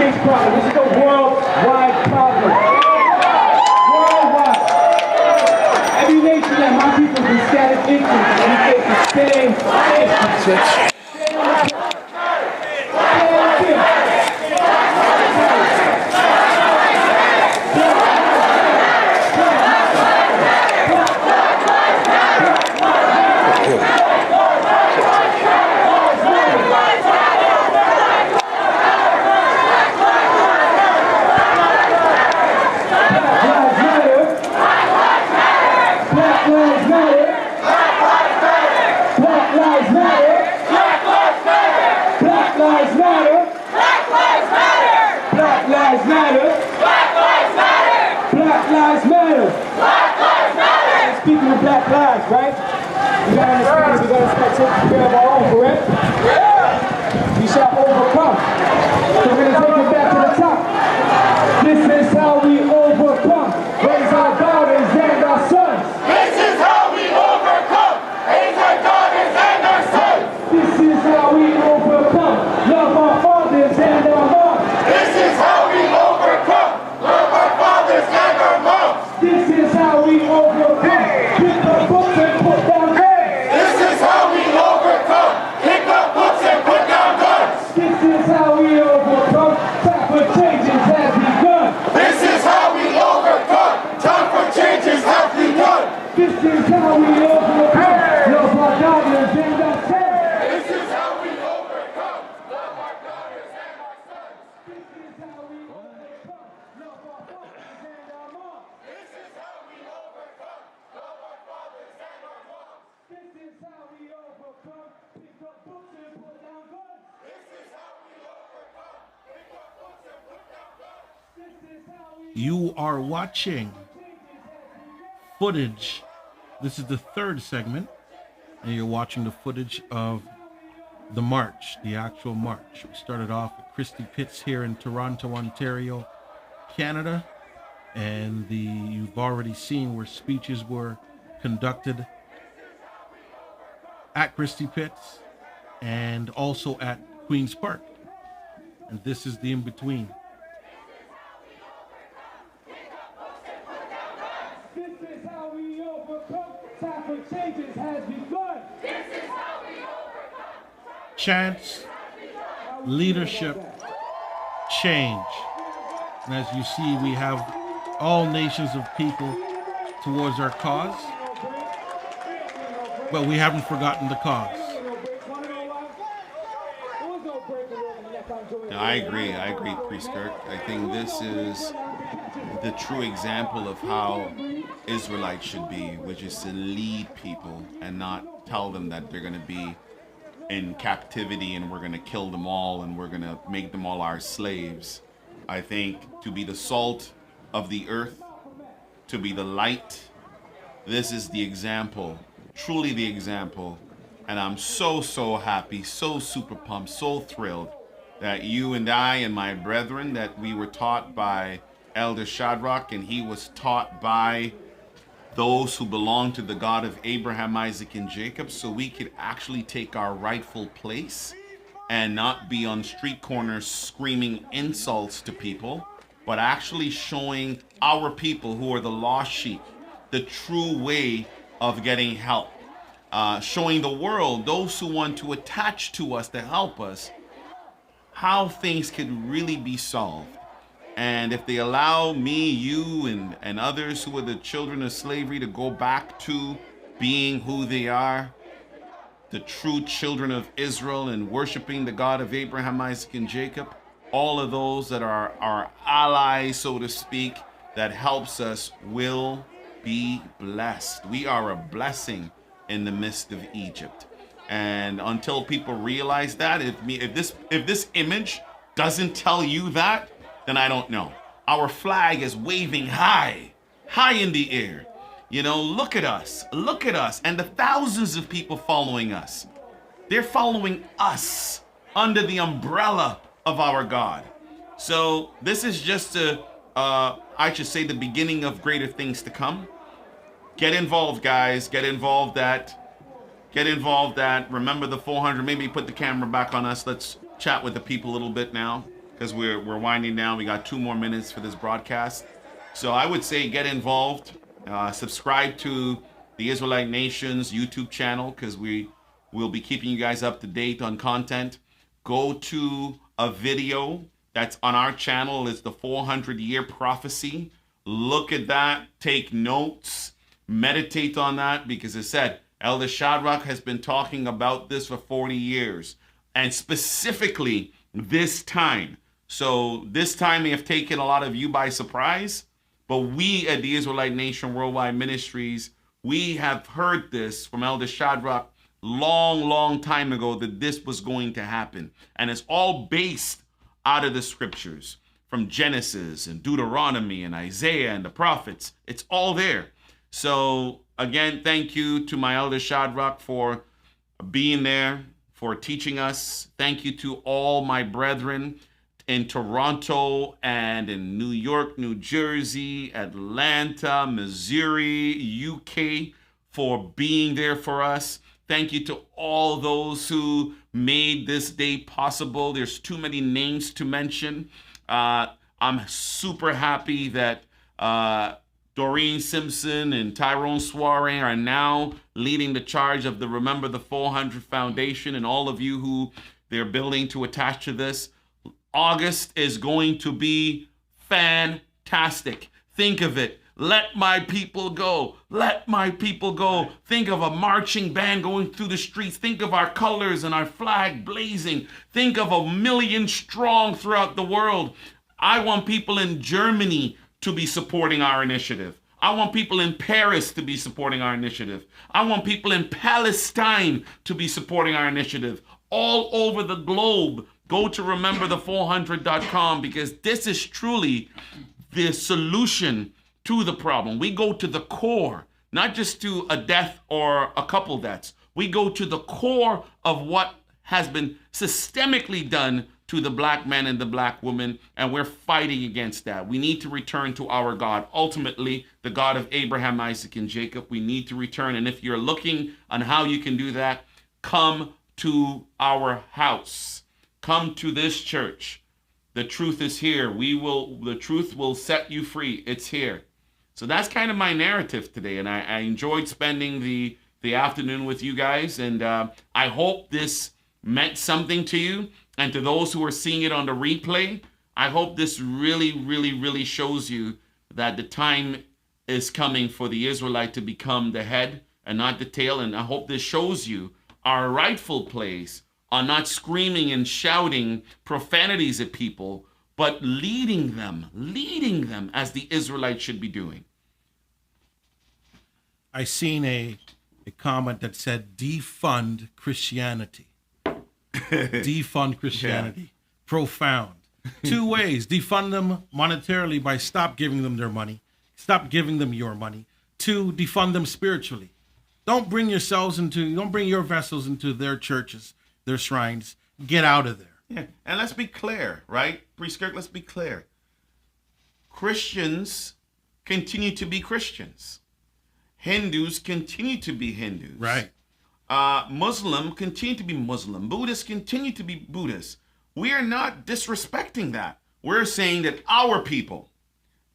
Speaker 3: States problem. This is a worldwide problem. Worldwide. Every nation that my people be scattered into, we face the same issue. Speaking of black lives, right? We gotta understand we gotta start taking care of our own, correct? We shall overcome. So we're gonna take it back to the top. This is how we overcome. Raise our daughters and our sons.
Speaker 14: This is how we overcome. Raise our daughters and our sons.
Speaker 3: This is how we overcome. Love our fathers and our moms.
Speaker 14: This is how we overcome. Love our fathers and our moms.
Speaker 3: This is how we overcome. Pick up books and put down guns.
Speaker 14: This is how we overcome. Pick up books and put down guns.
Speaker 3: This is how we overcome. Time for changes has begun.
Speaker 14: This is how we overcome. Time for changes has begun.
Speaker 3: This is how we overcome. Love our daughters and our sons.
Speaker 14: This is how we overcome. Love our daughters and our sons.
Speaker 3: This is how we overcome. Love our fathers and our moms.
Speaker 14: This is how we overcome. Love our fathers and our moms.
Speaker 3: This is how we overcome. Pick up books and put down guns.
Speaker 14: This is how we overcome. Pick up books and put down guns.
Speaker 3: This is how we
Speaker 1: You are watching footage. This is the third segment, and you're watching the footage of the march, the actual march. We started off at Christie Pitts here in Toronto, Ontario, Canada, and you've already seen where speeches were conducted at Christie Pitts and also at Queen's Park. And this is the in-between.
Speaker 3: This is how we overcome. Time for changes has begun.
Speaker 14: This is how we overcome.
Speaker 1: Chance, leadership, change. And as you see, we have all nations of people towards our cause, but we haven't forgotten the cause.
Speaker 2: I agree, Priest Kirk. I think this is the true example of how Israelites should be, which is to lead people and not tell them that they're going to be in captivity and we're going to kill them all and we're going to make them all our slaves. I think to be the salt of the earth, to be the light, this is the example, truly the example. And I'm so happy, so super pumped, so thrilled that you and I and my brethren, that we were taught by Elder Shadrach, and he was taught by those who belong to the God of Abraham, Isaac, and Jacob, so we could actually take our rightful place and not be on street corners screaming insults to people, but actually showing our people who are the lost sheep the true way of getting help. Showing the world, those who want to attach to us to help us, how things could really be solved. And if they allow me, you, and others who are the children of slavery to go back to being who they are, the true children of Israel, and worshiping the God of Abraham, Isaac, and Jacob, all of those that are our allies, so to speak, that helps us will be blessed. We are a blessing in the midst of Egypt. And until people realize that, if this image doesn't tell you that, then I don't know. Our flag is waving high in the air. You know, look at us, and the thousands of people following us. They're following us under the umbrella of our God. So this is just I should say, the beginning of greater things to come. Get involved, guys. Get involved at. Remember the 400. Maybe put the camera back on us. Let's chat with the people a little bit now. because we're winding down. We got 2 more minutes for this broadcast. So I would say get involved. Subscribe to the Israelite Nation's YouTube channel, because we will be keeping you guys up to date on content. Go to a video that's on our channel. It's the 400-year prophecy. Look at that. Take notes. Meditate on that, because it said Elder Shadrach has been talking about this for 40 years, and specifically this time. So this time may have taken a lot of you by surprise, but we at the Israelite Nation Worldwide Ministries, we have heard this from Elder Shadrach long time ago, that this was going to happen. And it's all based out of the scriptures from Genesis and Deuteronomy and Isaiah and the prophets. It's all there. So again, thank you to my Elder Shadrach for being there, for teaching us. Thank you to all my brethren in Toronto and in New York, New Jersey, Atlanta, Missouri, UK, for being there for us. Thank you to all those who made this day possible. There's too many names to mention. I'm super happy that Doreen Simpson and Tyrone Soiree are now leading the charge of the Remember the 400 Foundation, and all of you who they're building to attach to this. August is going to be fantastic. Think of it. Let my people go. Let my people go. Think of a marching band going through the streets. Think of our colors and our flag blazing. Think of 1 million strong throughout the world. I want people in Germany to be supporting our initiative. I want people in Paris to be supporting our initiative. I want people in Palestine to be supporting our initiative. All over the globe, go to rememberthe400.com, because this is truly the solution to the problem. We go to the core, not just to a death or a couple deaths. We go to the core of what has been systemically done to the black man and the black woman, and we're fighting against that. We need to return to our God, ultimately the God of Abraham, Isaac, and Jacob. We need to return, and if you're looking on how you can do that, come to our house. Come to this church. The truth is here. The truth will set you free. It's here. So that's kind of my narrative today, and I enjoyed spending the afternoon with you guys, and I hope this meant something to you. And to those who are seeing it on the replay, I hope this really shows you that the time is coming for the Israelite to become the head and not the tail. And I hope this shows you our rightful place on not screaming and shouting profanities at people, but leading them as the Israelites should be doing.
Speaker 1: I seen a comment that said, defund Christianity. Defund Christianity. Yeah. Profound. 2 ways. Defund them monetarily by stop giving them their money. Stop giving them your money. 2, defund them spiritually. Don't bring your vessels into their churches, their shrines. Get out of there.
Speaker 2: Yeah. And let's be clear, right? Priest Kirk, let's be clear. Christians continue to be Christians. Hindus continue to be Hindus.
Speaker 1: Right.
Speaker 2: Muslim continue to be Muslim. Buddhists continue to be Buddhists. We are not disrespecting that. We're saying that our people,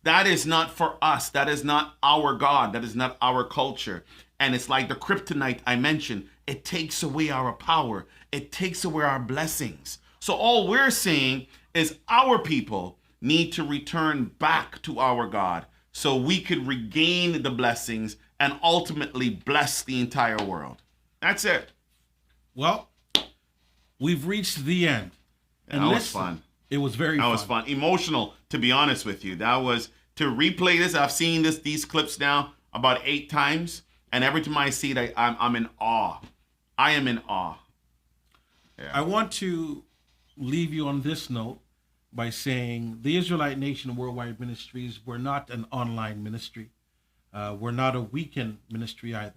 Speaker 2: that is not for us. That is not our God. That is not our culture. And it's like the kryptonite I mentioned. It takes away our power. It takes away our blessings. So all we're saying is our people need to return back to our God so we could regain the blessings and ultimately bless the entire world. That's it.
Speaker 1: Well, we've reached the end.
Speaker 2: And that was fun.
Speaker 1: It was very fun.
Speaker 2: That was fun. Emotional, to be honest with you. That was, to replay this, I've seen these clips now about 8 times. And every time I see it, I'm in awe. I am in awe. Yeah.
Speaker 1: I want to leave you on this note by saying the Israelite Nation Worldwide Ministries, we're not an online ministry. We're not a weekend ministry either.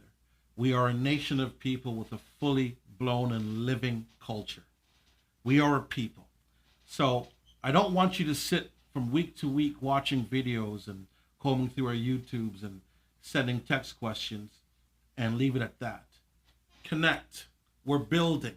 Speaker 1: We are a nation of people with a fully blown and living culture. We are a people. So I don't want you to sit from week to week watching videos and combing through our YouTubes and sending text questions and leave it at that. Connect. We're building.